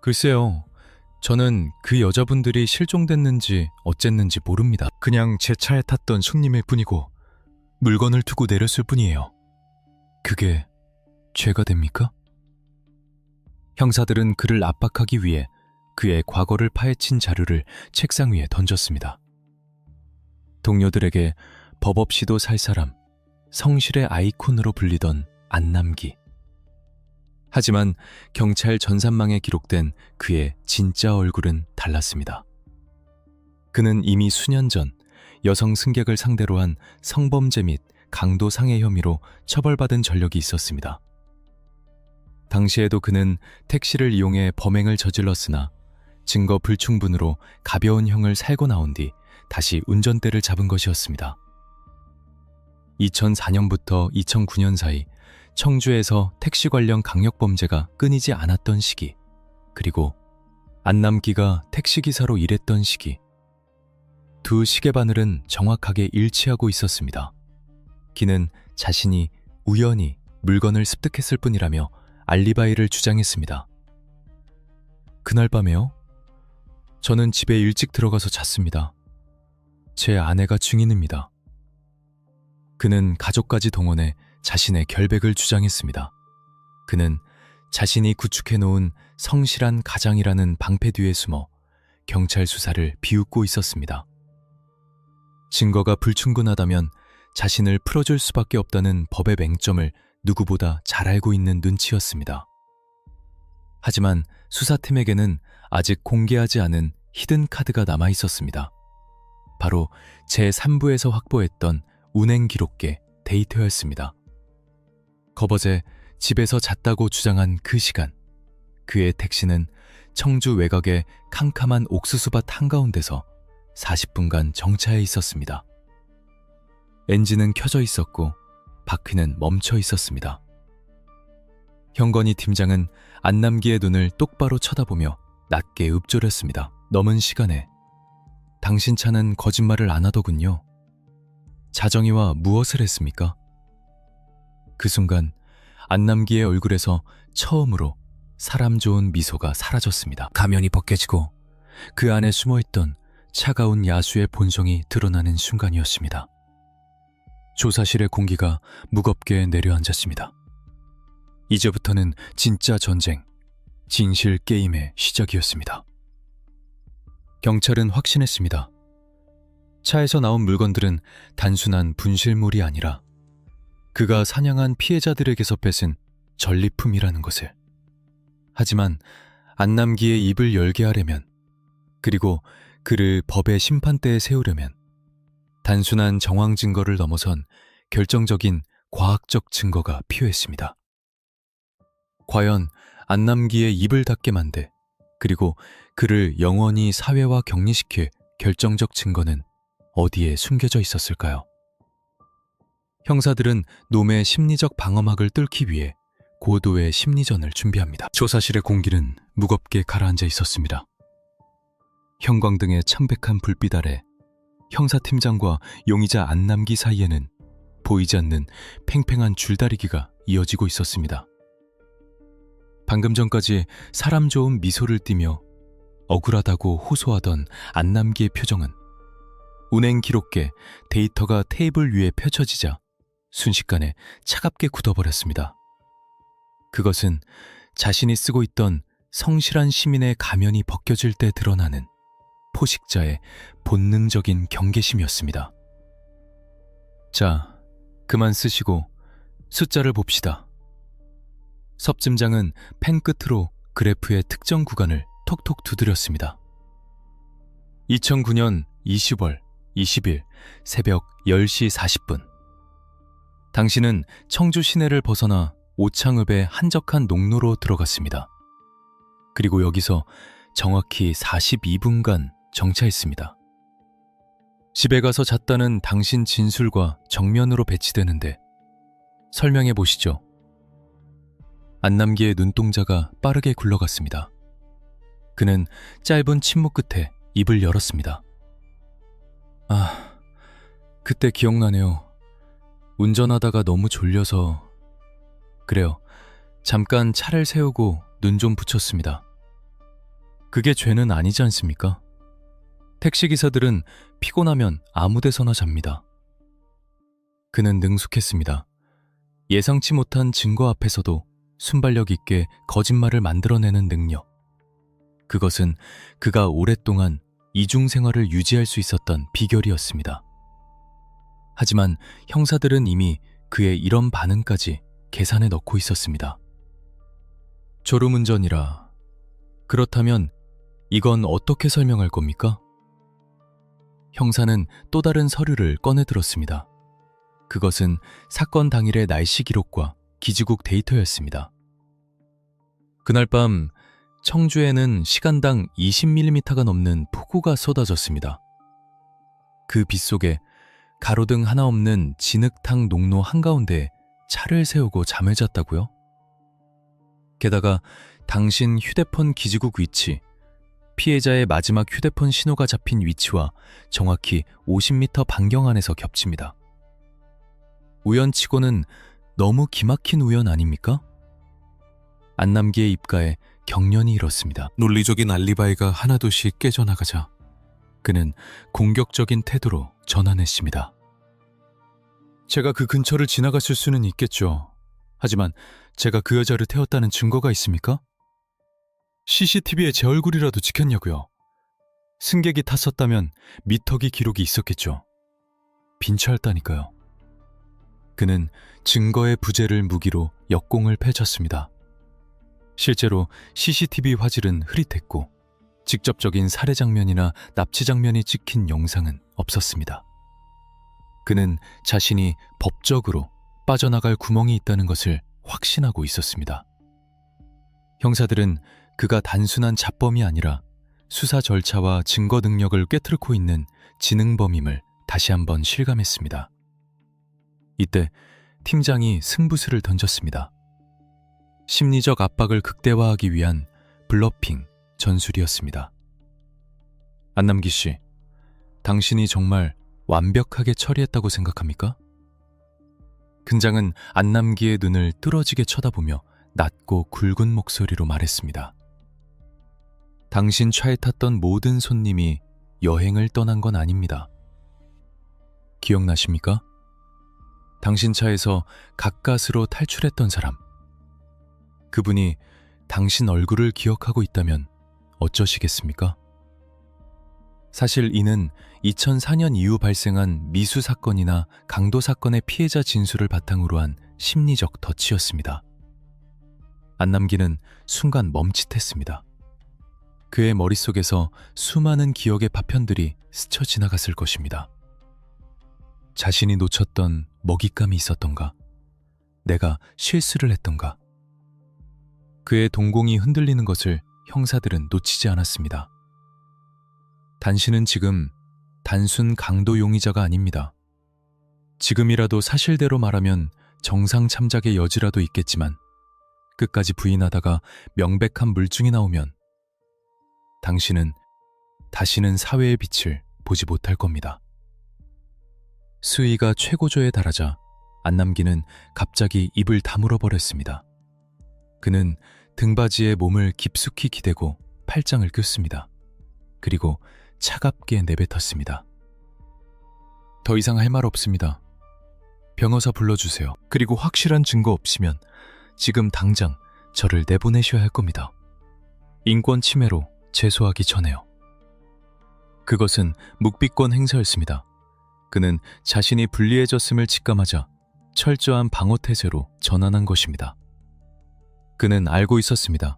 글쎄요, 저는 그 여자분들이 실종됐는지 어쨌는지 모릅니다. 그냥 제 차에 탔던 손님일 뿐이고 물건을 두고 내렸을 뿐이에요. 그게 죄가 됩니까? 형사들은 그를 압박하기 위해 그의 과거를 파헤친 자료를 책상 위에 던졌습니다. 동료들에게 법 없이도 살 사람, 성실의 아이콘으로 불리던 안남기. 하지만 경찰 전산망에 기록된 그의 진짜 얼굴은 달랐습니다. 그는 이미 수년 전 여성 승객을 상대로 한 성범죄 및 강도 상해 혐의로 처벌받은 전력이 있었습니다. 당시에도 그는 택시를 이용해 범행을 저질렀으나 증거 불충분으로 가벼운 형을 살고 나온 뒤 다시 운전대를 잡은 것이었습니다. 2004년부터 2009년 사이 청주에서 택시 관련 강력범죄가 끊이지 않았던 시기, 그리고 안남기가 택시기사로 일했던 시기, 두 시계바늘은 정확하게 일치하고 있었습니다. 기는 자신이 우연히 물건을 습득했을 뿐이라며 알리바이를 주장했습니다. 그날 밤에요? 저는 집에 일찍 들어가서 잤습니다. 제 아내가 증인입니다. 그는 가족까지 동원해 자신의 결백을 주장했습니다. 그는 자신이 구축해놓은 성실한 가장이라는 방패 뒤에 숨어 경찰 수사를 비웃고 있었습니다. 증거가 불충분하다면 자신을 풀어줄 수밖에 없다는 법의 맹점을 누구보다 잘 알고 있는 눈치였습니다. 하지만 수사팀에게는 아직 공개하지 않은 히든 카드가 남아 있었습니다. 바로 제3부에서 확보했던 운행 기록계 데이터였습니다. 거버제 집에서 잤다고 주장한 그 시간, 그의 택시는 청주 외곽의 캄캄한 옥수수밭 한가운데서 40분간 정차해 있었습니다. 엔진은 켜져 있었고 바퀴는 멈춰 있었습니다. 형건희 팀장은 안남기의 눈을 똑바로 쳐다보며 낮게 읊조렸습니다. 넘은 시간에 당신 차는 거짓말을 안 하더군요. 자정이와 무엇을 했습니까? 그 순간 안남기의 얼굴에서 처음으로 사람 좋은 미소가 사라졌습니다. 가면이 벗겨지고 그 안에 숨어있던 차가운 야수의 본성이 드러나는 순간이었습니다. 조사실의 공기가 무겁게 내려앉았습니다. 이제부터는 진짜 전쟁, 진실 게임의 시작이었습니다. 경찰은 확신했습니다. 차에서 나온 물건들은 단순한 분실물이 아니라 그가 사냥한 피해자들에게서 뺏은 전리품이라는 것을. 하지만 안남기의 입을 열게 하려면, 그리고 그를 법의 심판대에 세우려면 단순한 정황 증거를 넘어선 결정적인 과학적 증거가 필요했습니다. 과연 안남기의 입을 닫게 만들, 그리고 그를 영원히 사회와 격리시킬 결정적 증거는 어디에 숨겨져 있었을까요? 형사들은 놈의 심리적 방어막을 뚫기 위해 고도의 심리전을 준비합니다. 조사실의 공기는 무겁게 가라앉아 있었습니다. 형광등의 창백한 불빛 아래 형사팀장과 용의자 안남기 사이에는 보이지 않는 팽팽한 줄다리기가 이어지고 있었습니다. 방금 전까지 사람 좋은 미소를 띠며 억울하다고 호소하던 안남기의 표정은 운행 기록계 데이터가 테이블 위에 펼쳐지자 순식간에 차갑게 굳어버렸습니다. 그것은 자신이 쓰고 있던 성실한 시민의 가면이 벗겨질 때 드러나는 포식자의 본능적인 경계심이었습니다. 자, 그만 쓰시고 숫자를 봅시다. 섭쯤장은 펜 끝으로 그래프의 특정 구간을 톡톡 두드렸습니다. 2009년 20월 20일 새벽 10시 40분. 당신은 청주 시내를 벗어나 오창읍의 한적한 농로로 들어갔습니다. 그리고 여기서 정확히 42분간 정차했습니다. 집에 가서 잤다는 당신 진술과 정면으로 배치되는데 설명해 보시죠. 안남기의 눈동자가 빠르게 굴러갔습니다. 그는 짧은 침묵 끝에 입을 열었습니다. 그때 기억나네요. 운전하다가 너무 졸려서... 그래요. 잠깐 차를 세우고 눈 좀 붙였습니다. 그게 죄는 아니지 않습니까? 택시기사들은 피곤하면 아무 데서나 잡니다. 그는 능숙했습니다. 예상치 못한 증거 앞에서도 순발력 있게 거짓말을 만들어내는 능력. 그것은 그가 오랫동안 이중생활을 유지할 수 있었던 비결이었습니다. 하지만 형사들은 이미 그의 이런 반응까지 계산에 넣고 있었습니다. 졸음운전이라. 그렇다면 이건 어떻게 설명할 겁니까? 형사는 또 다른 서류를 꺼내들었습니다. 그것은 사건 당일의 날씨 기록과 기지국 데이터였습니다. 그날 밤 청주에는 시간당 20mm가 넘는 폭우가 쏟아졌습니다. 그 빗속에 가로등 하나 없는 진흙탕 농로 한가운데 차를 세우고 잠을 잤다고요? 게다가 당신 휴대폰 기지국 위치, 피해자의 마지막 휴대폰 신호가 잡힌 위치와 정확히 50m 반경 안에서 겹칩니다. 우연치고는 너무 기막힌 우연 아닙니까? 안남기의 입가에 경련이 일었습니다. 논리적인 알리바이가 하나둘씩 깨져나가자 그는 공격적인 태도로 전환했습니다. 제가 그 근처를 지나갔을 수는 있겠죠. 하지만 제가 그 여자를 태웠다는 증거가 있습니까? CCTV에 제 얼굴이라도 찍혔냐고요. 승객이 탔었다면 미터기 기록이 있었겠죠. 빈차였다니까요. 그는 증거의 부재를 무기로 역공을 펼쳤습니다. 실제로 CCTV 화질은 흐릿했고 직접적인 살해 장면이나 납치 장면이 찍힌 영상은 없었습니다. 그는 자신이 법적으로 빠져나갈 구멍이 있다는 것을 확신하고 있었습니다. 형사들은 그가 단순한 잡범이 아니라 수사 절차와 증거 능력을 꿰뚫고 있는 지능범임을 다시 한번 실감했습니다. 이때 팀장이 승부수를 던졌습니다. 심리적 압박을 극대화하기 위한 블러핑 전술이었습니다. 안남기 씨, 당신이 정말 완벽하게 처리했다고 생각합니까? 근장은 안남기의 눈을 뚫어지게 쳐다보며 낮고 굵은 목소리로 말했습니다. 당신 차에 탔던 모든 손님이 여행을 떠난 건 아닙니다. 기억나십니까? 당신 차에서 가까스로 탈출했던 사람. 그분이 당신 얼굴을 기억하고 있다면 어쩌시겠습니까? 사실 이는 2004년 이후 발생한 미수 사건이나 강도 사건의 피해자 진술을 바탕으로 한 심리적 덫이었습니다. 안남기는 순간 멈칫했습니다. 그의 머릿속에서 수많은 기억의 파편들이 스쳐 지나갔을 것입니다. 자신이 놓쳤던 먹잇감이 있었던가? 내가 실수를 했던가? 그의 동공이 흔들리는 것을 형사들은 놓치지 않았습니다. 당신은 지금 단순 강도 용의자가 아닙니다. 지금이라도 사실대로 말하면 정상 참작의 여지라도 있겠지만 끝까지 부인하다가 명백한 물증이 나오면 당신은 다시는 사회의 빛을 보지 못할 겁니다. 수위가 최고조에 달하자 안남기는 갑자기 입을 다물어 버렸습니다. 그는 등받이에 몸을 깊숙이 기대고 팔짱을 꼈습니다. 그리고 차갑게 내뱉었습니다. 더 이상 할 말 없습니다. 변호사 불러주세요. 그리고 확실한 증거 없이면 지금 당장 저를 내보내셔야 할 겁니다. 인권 침해로 제소하기 전에요. 그것은 묵비권 행사였습니다. 그는 자신이 불리해졌음을 직감하자 철저한 방어 태세로 전환한 것입니다. 그는 알고 있었습니다.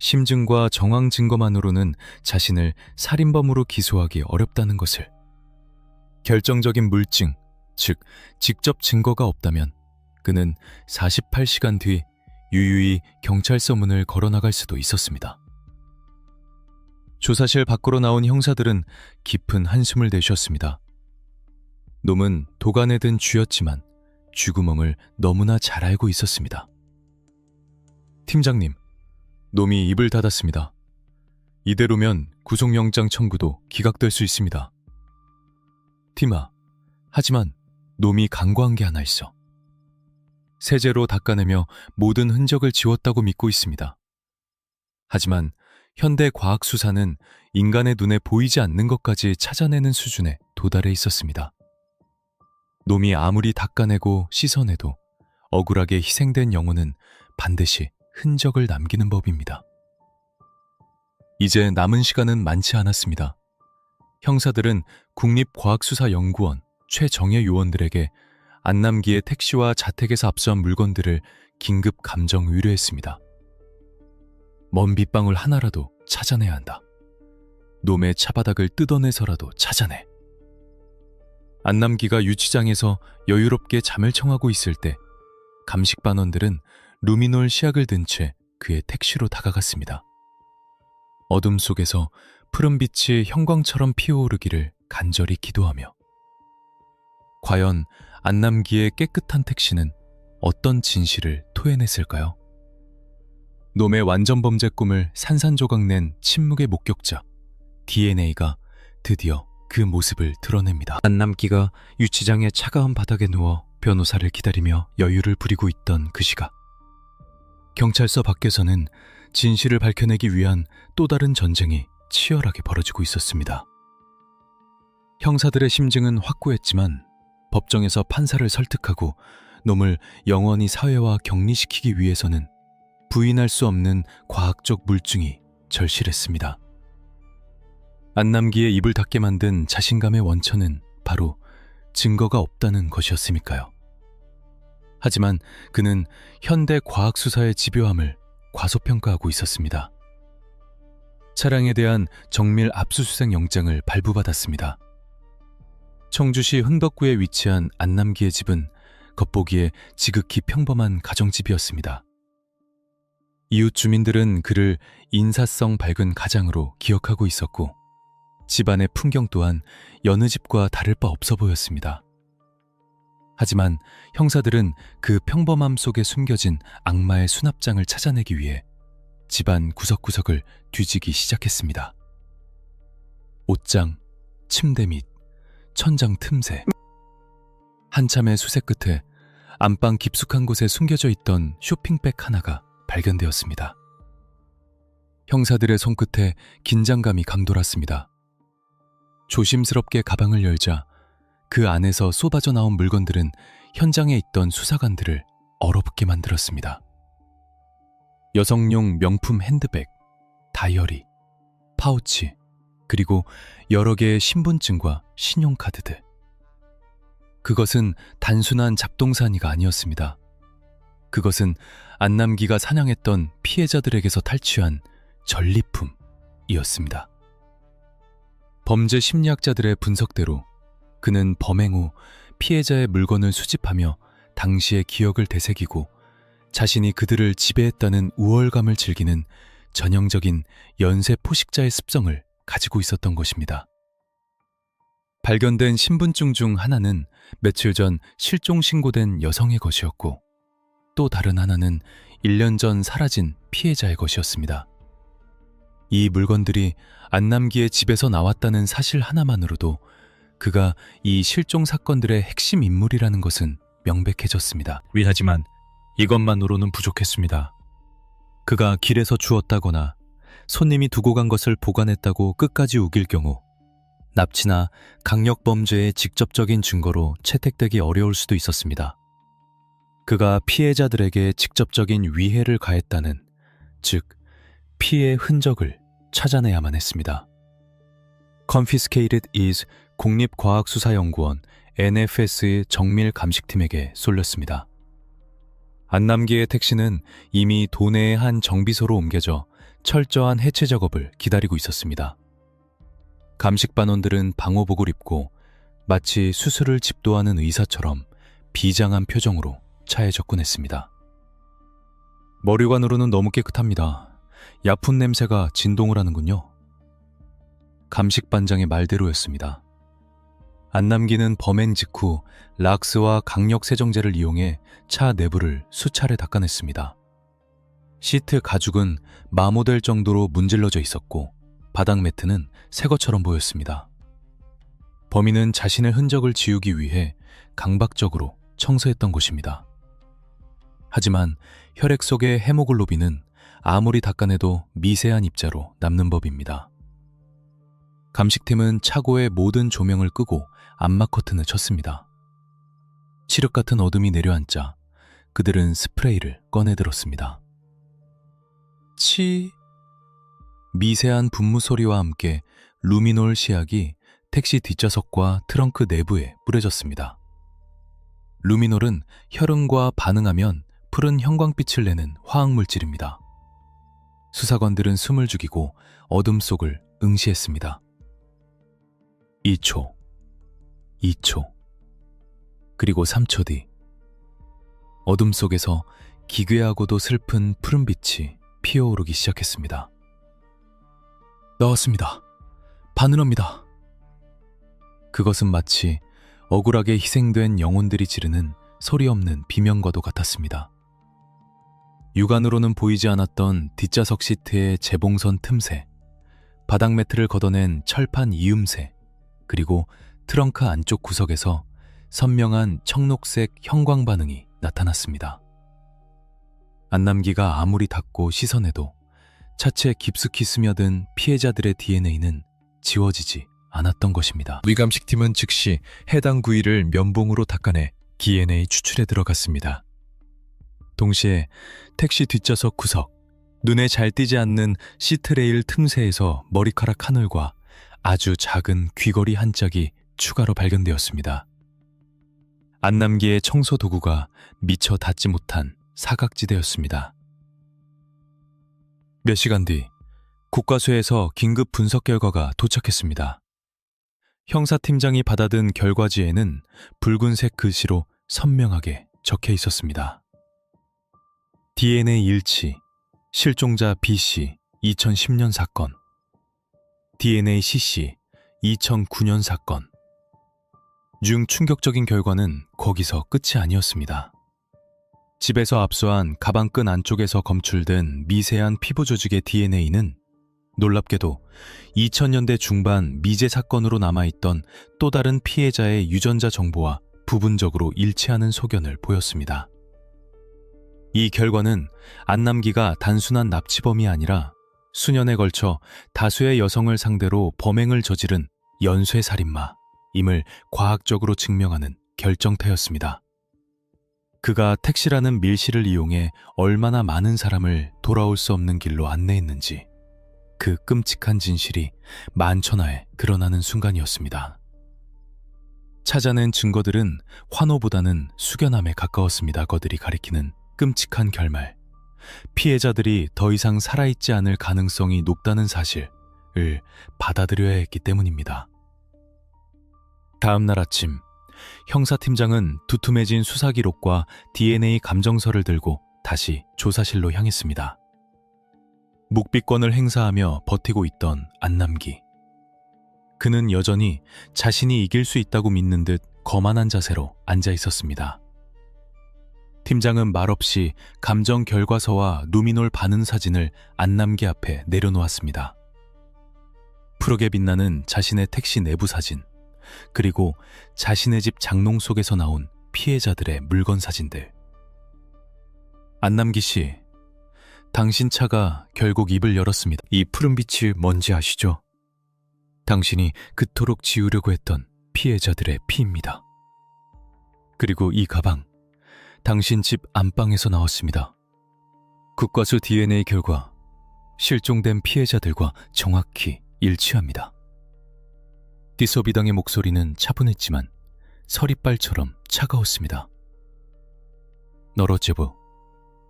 심증과 정황 증거만으로는 자신을 살인범으로 기소하기 어렵다는 것을. 결정적인 물증, 즉 직접 증거가 없다면 그는 48시간 뒤 유유히 경찰서 문을 걸어나갈 수도 있었습니다. 조사실 밖으로 나온 형사들은 깊은 한숨을 내쉬었습니다. 놈은 도간에 든 쥐였지만 쥐구멍을 너무나 잘 알고 있었습니다. 팀장님, 놈이 입을 닫았습니다. 이대로면 구속영장 청구도 기각될 수 있습니다. 팀아, 하지만 놈이 강구한 게 하나 있어. 세제로 닦아내며 모든 흔적을 지웠다고 믿고 있습니다. 하지만 현대 과학 수사는 인간의 눈에 보이지 않는 것까지 찾아내는 수준에 도달해 있었습니다. 놈이 아무리 닦아내고 씻어내도 억울하게 희생된 영혼은 반드시 흔적을 남기는 법입니다. 이제 남은 시간은 많지 않았습니다. 형사들은 국립과학수사연구원 최정예 요원들에게 안남기의 택시와 자택에서 압수한 물건들을 긴급 감정 의뢰했습니다. 먼 빗방울 하나라도 찾아내야 한다. 놈의 차바닥을 뜯어내서라도 찾아내. 안남기가 유치장에서 여유롭게 잠을 청하고 있을 때 감식반원들은 루미놀 시약을 든 채 그의 택시로 다가갔습니다. 어둠 속에서 푸른빛이 형광처럼 피어오르기를 간절히 기도하며. 과연 안남기의 깨끗한 택시는 어떤 진실을 토해냈을까요? 놈의 완전범죄 꿈을 산산조각낸 침묵의 목격자 DNA가 드디어 그 모습을 드러냅니다. 안남기가 유치장의 차가운 바닥에 누워 변호사를 기다리며 여유를 부리고 있던 그 시각, 경찰서 밖에서는 진실을 밝혀내기 위한 또 다른 전쟁이 치열하게 벌어지고 있었습니다. 형사들의 심증은 확고했지만 법정에서 판사를 설득하고 놈을 영원히 사회와 격리시키기 위해서는 부인할 수 없는 과학적 물증이 절실했습니다. 안남기의 입을 닫게 만든 자신감의 원천은 바로 증거가 없다는 것이었으니까요. 하지만 그는 현대 과학수사의 집요함을 과소평가하고 있었습니다. 차량에 대한 정밀 압수수색 영장을 발부받았습니다. 청주시 흥덕구에 위치한 안남기의 집은 겉보기에 지극히 평범한 가정집이었습니다. 이웃 주민들은 그를 인사성 밝은 가장으로 기억하고 있었고 집안의 풍경 또한 여느 집과 다를 바 없어 보였습니다. 하지만 형사들은 그 평범함 속에 숨겨진 악마의 수납장을 찾아내기 위해 집안 구석구석을 뒤지기 시작했습니다. 옷장, 침대 및 천장 틈새. 한참의 수색 끝에 안방 깊숙한 곳에 숨겨져 있던 쇼핑백 하나가 발견되었습니다. 형사들의 손끝에 긴장감이 감돌았습니다. 조심스럽게 가방을 열자 그 안에서 쏟아져 나온 물건들은 현장에 있던 수사관들을 얼어붙게 만들었습니다. 여성용 명품 핸드백, 다이어리, 파우치, 그리고 여러 개의 신분증과 신용카드들. 그것은 단순한 잡동사니가 아니었습니다. 그것은 안남기가 사냥했던 피해자들에게서 탈취한 전리품이었습니다. 범죄 심리학자들의 분석대로 그는 범행 후 피해자의 물건을 수집하며 당시의 기억을 되새기고 자신이 그들을 지배했다는 우월감을 즐기는 전형적인 연쇄 포식자의 습성을 가지고 있었던 것입니다. 발견된 신분증 중 하나는 며칠 전 실종 신고된 여성의 것이었고 또 다른 하나는 1년 전 사라진 피해자의 것이었습니다. 이 물건들이 안남기의 집에서 나왔다는 사실 하나만으로도 그가 이 실종 사건들의 핵심 인물이라는 것은 명백해졌습니다. 하지만 이것만으로는 부족했습니다. 그가 길에서 주웠다거나 손님이 두고 간 것을 보관했다고 끝까지 우길 경우 납치나 강력범죄의 직접적인 증거로 채택되기 어려울 수도 있었습니다. 그가 피해자들에게 직접적인 위해를 가했다는, 즉 피해 흔적을 찾아내야만 했습니다. Confiscated is 국립과학수사연구원 NFS의 정밀 감식팀에게 쏠렸습니다. 안남기의 택시는 이미 도내의 한 정비소로 옮겨져 철저한 해체 작업을 기다리고 있었습니다. 감식반원들은 방호복을 입고 마치 수술을 집도하는 의사처럼 비장한 표정으로 차에 접근했습니다. 머리관으로는 너무 깨끗합니다. 야푼 냄새가 진동을 하는군요. 감식반장의 말대로였습니다. 안남기는 범행 직후 락스와 강력 세정제를 이용해 차 내부를 수차례 닦아냈습니다. 시트 가죽은 마모될 정도로 문질러져 있었고 바닥 매트는 새 것처럼 보였습니다. 범인은 자신의 흔적을 지우기 위해 강박적으로 청소했던 것입니다. 하지만 혈액 속의 헤모글로빈은 아무리 닦아내도 미세한 입자로 남는 법입니다. 감식팀은 차고의 모든 조명을 끄고 암막 커튼을 쳤습니다. 칠흑 같은 어둠이 내려앉자 그들은 스프레이를 꺼내들었습니다. 미세한 분무 소리와 함께 루미놀 시약이 택시 뒷좌석과 트렁크 내부에 뿌려졌습니다. 루미놀은 혈흔과 반응하면 푸른 형광빛을 내는 화학물질입니다. 수사관들은 숨을 죽이고 어둠 속을 응시했습니다. 2초, 2초, 그리고 3초 뒤 어둠 속에서 기괴하고도 슬픈 푸른빛이 피어오르기 시작했습니다. 나왔습니다. 바늘합니다. 그것은 마치 억울하게 희생된 영혼들이 지르는 소리 없는 비명과도 같았습니다. 육안으로는 보이지 않았던 뒷좌석 시트의 재봉선 틈새, 바닥 매트를 걷어낸 철판 이음새, 그리고 트렁크 안쪽 구석에서 선명한 청록색 형광 반응이 나타났습니다. 안남기가 아무리 닦고 씻어내도 차체 깊숙이 스며든 피해자들의 DNA는 지워지지 않았던 것입니다. 위감식팀은 즉시 해당 부위를 면봉으로 닦아내 DNA 추출에 들어갔습니다. 동시에 택시 뒷좌석 구석, 눈에 잘 띄지 않는 시트레일 틈새에서 머리카락 한 올과 아주 작은 귀걸이 한 짝이 추가로 발견되었습니다. 안남기의 청소 도구가 미처 닿지 못한 사각지대였습니다. 몇 시간 뒤 국과수에서 긴급 분석 결과가 도착했습니다. 형사팀장이 받아든 결과지에는 붉은색 글씨로 선명하게 적혀 있었습니다. DNA 일치, 실종자 B씨 2010년 사건, DNA CC 2009년 사건. 중 충격적인 결과는 거기서 끝이 아니었습니다. 집에서 압수한 가방끈 안쪽에서 검출된 미세한 피부 조직의 DNA는 놀랍게도 2000년대 중반 미제 사건으로 남아있던 또 다른 피해자의 유전자 정보와 부분적으로 일치하는 소견을 보였습니다. 이 결과는 안남기가 단순한 납치범이 아니라 수년에 걸쳐 다수의 여성을 상대로 범행을 저지른 연쇄살인마임을 과학적으로 증명하는 결정타였습니다. 그가 택시라는 밀실을 이용해 얼마나 많은 사람을 돌아올 수 없는 길로 안내했는지 그 끔찍한 진실이 만천하에 드러나는 순간이었습니다. 찾아낸 증거들은 환호보다는 숙연함에 가까웠습니다. 그들이 가리키는 끔찍한 결말, 피해자들이 더 이상 살아있지 않을 가능성이 높다는 사실을 받아들여야 했기 때문입니다. 다음 날 아침, 형사팀장은 두툼해진 수사기록과 DNA 감정서를 들고 다시 조사실로 향했습니다. 묵비권을 행사하며 버티고 있던 안남기. 그는 여전히 자신이 이길 수 있다고 믿는 듯 거만한 자세로 앉아 있었습니다. 팀장은 말없이 감정 결과서와 루미놀 반응 사진을 안남기 앞에 내려놓았습니다. 푸르게 빛나는 자신의 택시 내부 사진, 그리고 자신의 집 장롱 속에서 나온 피해자들의 물건 사진들. 안남기 씨, 당신 차가 결국 입을 열었습니다. 이 푸른빛이 뭔지 아시죠? 당신이 그토록 지우려고 했던 피해자들의 피입니다. 그리고 이 가방, 당신 집 안방에서 나왔습니다. 국과수 DNA 결과 실종된 피해자들과 정확히 일치합니다. 띠소비당의 목소리는 차분했지만 서리빨처럼 차가웠습니다. 너러제부,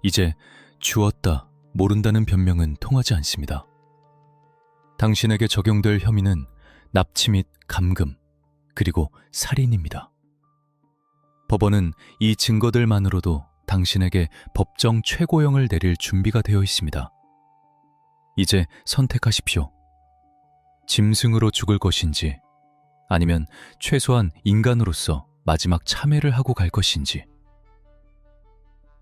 이제 주었다, 모른다는 변명은 통하지 않습니다. 당신에게 적용될 혐의는 납치 및 감금, 그리고 살인입니다. 법원은 이 증거들만으로도 당신에게 법정 최고형을 내릴 준비가 되어 있습니다. 이제 선택하십시오. 짐승으로 죽을 것인지, 아니면 최소한 인간으로서 마지막 참회를 하고 갈 것인지.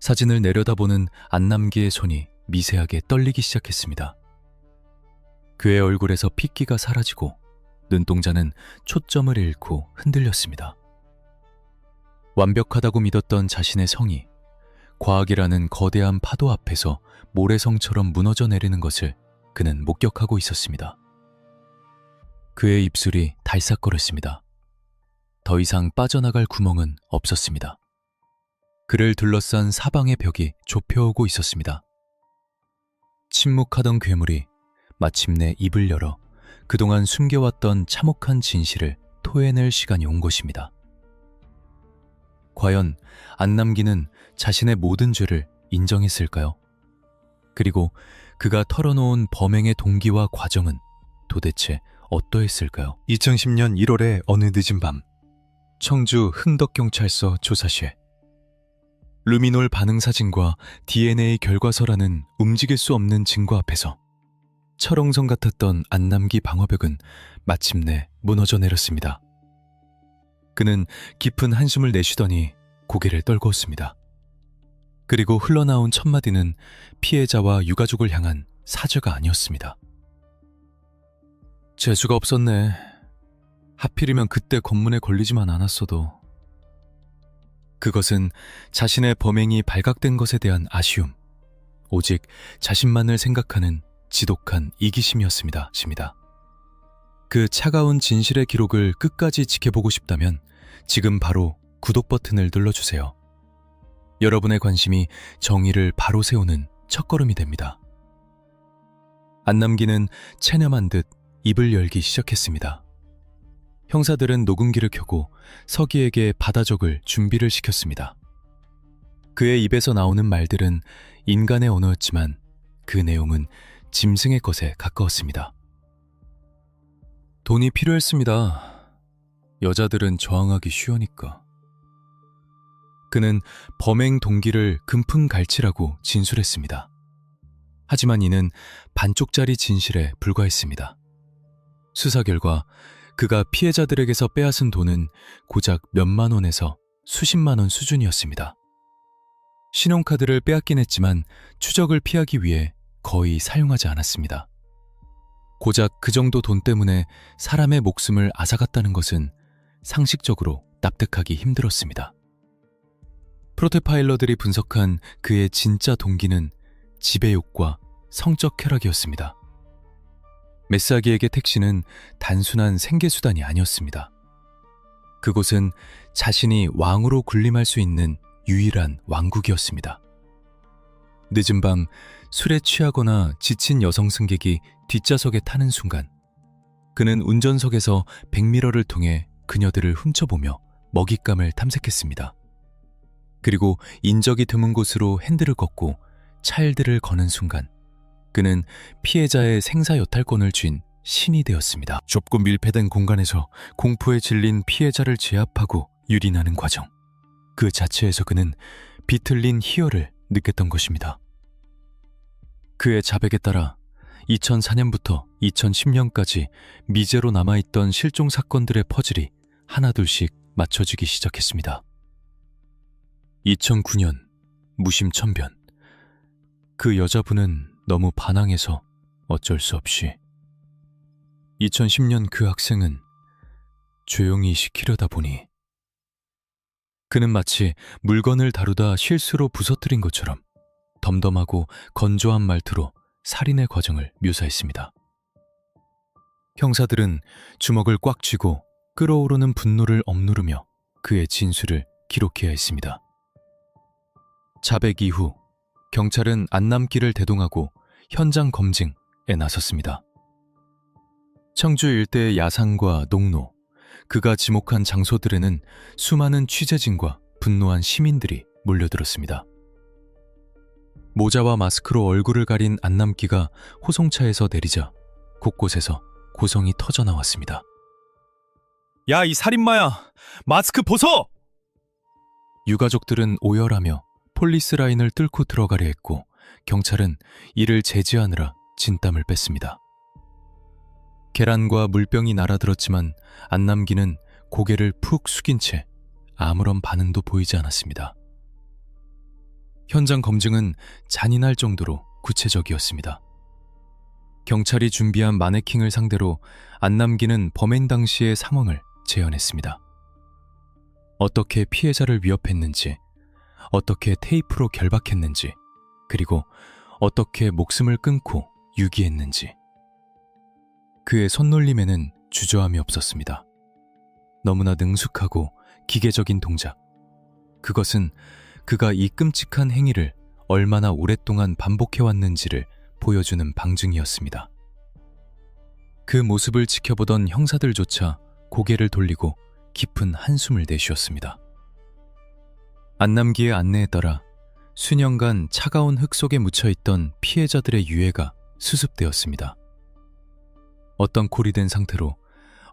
사진을 내려다보는 안남기의 손이 미세하게 떨리기 시작했습니다. 그의 얼굴에서 핏기가 사라지고 눈동자는 초점을 잃고 흔들렸습니다. 완벽하다고 믿었던 자신의 성이 과학이라는 거대한 파도 앞에서 모래성처럼 무너져 내리는 것을 그는 목격하고 있었습니다. 그의 입술이 달싹거렸습니다. 더 이상 빠져나갈 구멍은 없었습니다. 그를 둘러싼 사방의 벽이 좁혀오고 있었습니다. 침묵하던 괴물이 마침내 입을 열어 그동안 숨겨왔던 참혹한 진실을 토해낼 시간이 온 것입니다. 과연 안남기는 자신의 모든 죄를 인정했을까요? 그리고 그가 털어놓은 범행의 동기와 과정은 도대체 어떠했을까요? 2010년 1월의 어느 늦은 밤, 청주 흥덕경찰서 조사실. 루미놀 반응사진과 DNA 결과서라는 움직일 수 없는 증거 앞에서 철옹성 같았던 안남기 방어벽은 마침내 무너져 내렸습니다. 그는 깊은 한숨을 내쉬더니 고개를 떨구었습니다. 그리고 흘러나온 첫마디는 피해자와 유가족을 향한 사죄가 아니었습니다. 재수가 없었네. 하필이면 그때 검문에 걸리지만 않았어도. 그것은 자신의 범행이 발각된 것에 대한 아쉬움, 오직 자신만을 생각하는 지독한 이기심이었습니다. 그 차가운 진실의 기록을 끝까지 지켜보고 싶다면 지금 바로 구독 버튼을 눌러주세요. 여러분의 관심이 정의를 바로 세우는 첫걸음이 됩니다. 안남기는 체념한 듯 입을 열기 시작했습니다. 형사들은 녹음기를 켜고 서기에게 받아 적을 준비를 시켰습니다. 그의 입에서 나오는 말들은 인간의 언어였지만 그 내용은 짐승의 것에 가까웠습니다. 돈이 필요했습니다. 여자들은 저항하기 쉬우니까. 그는 범행 동기를 금풍갈치라고 진술했습니다. 하지만 이는 반쪽짜리 진실에 불과했습니다. 수사 결과 그가 피해자들에게서 빼앗은 돈은 고작 몇만 원에서 수십만 원 수준이었습니다. 신용카드를 빼앗긴 했지만 추적을 피하기 위해 거의 사용하지 않았습니다. 고작 그 정도 돈 때문에 사람의 목숨을 앗아갔다는 것은 상식적으로 납득하기 힘들었습니다. 프로테파일러들이 분석한 그의 진짜 동기는 지배욕과 성적 쾌락이었습니다. 메사기에게 택시는 단순한 생계수단이 아니었습니다. 그곳은 자신이 왕으로 군림할 수 있는 유일한 왕국이었습니다. 늦은 밤 술에 취하거나 지친 여성 승객이 뒷좌석에 타는 순간 그는 운전석에서 백미러를 통해 그녀들을 훔쳐보며 먹잇감을 탐색했습니다. 그리고 인적이 드문 곳으로 핸들을 걷고 차일드를 거는 순간 그는 피해자의 생사여탈권을 쥔 신이 되었습니다. 좁고 밀폐된 공간에서 공포에 질린 피해자를 제압하고 유린하는 과정. 그 자체에서 그는 비틀린 희열을 느꼈던 것입니다. 그의 자백에 따라 2004년부터 2010년까지 미제로 남아있던 실종 사건들의 퍼즐이 하나둘씩 맞춰지기 시작했습니다. 2009년 무심천변. 그 여자분은 너무 반항해서 어쩔 수 없이. 2010년 그 학생은 조용히 시키려다 보니 그는 마치 물건을 다루다 실수로 부서뜨린 것처럼 덤덤하고 건조한 말투로 살인의 과정을 묘사했습니다. 형사들은 주먹을 꽉 쥐고 끓어오르는 분노를 억누르며 그의 진술을 기록해야 했습니다. 자백 이후 경찰은 안남길을 대동하고 현장 검증에 나섰습니다. 청주 일대의 야산과 농로, 그가 지목한 장소들에는 수많은 취재진과 분노한 시민들이 몰려들었습니다. 모자와 마스크로 얼굴을 가린 안남기가 호송차에서 내리자 곳곳에서 고성이 터져나왔습니다. 야, 이 살인마야! 마스크 벗어! 유가족들은 오열하며 폴리스 라인을 뚫고 들어가려 했고 경찰은 이를 제지하느라 진땀을 뺐습니다. 계란과 물병이 날아들었지만 안남기는 고개를 푹 숙인 채 아무런 반응도 보이지 않았습니다. 현장 검증은 잔인할 정도로 구체적이었습니다. 경찰이 준비한 마네킹을 상대로 안남기는 범행 당시의 상황을 재현했습니다. 어떻게 피해자를 위협했는지, 어떻게 테이프로 결박했는지, 그리고 어떻게 목숨을 끊고 유기했는지. 그의 손놀림에는 주저함이 없었습니다. 너무나 능숙하고 기계적인 동작. 그것은 그가 이 끔찍한 행위를 얼마나 오랫동안 반복해왔는지를 보여주는 방증이었습니다. 그 모습을 지켜보던 형사들조차 고개를 돌리고 깊은 한숨을 내쉬었습니다. 안남기의 안내에 따라 수년간 차가운 흙 속에 묻혀있던 피해자들의 유해가 수습되었습니다. 어떤 콜이 된 상태로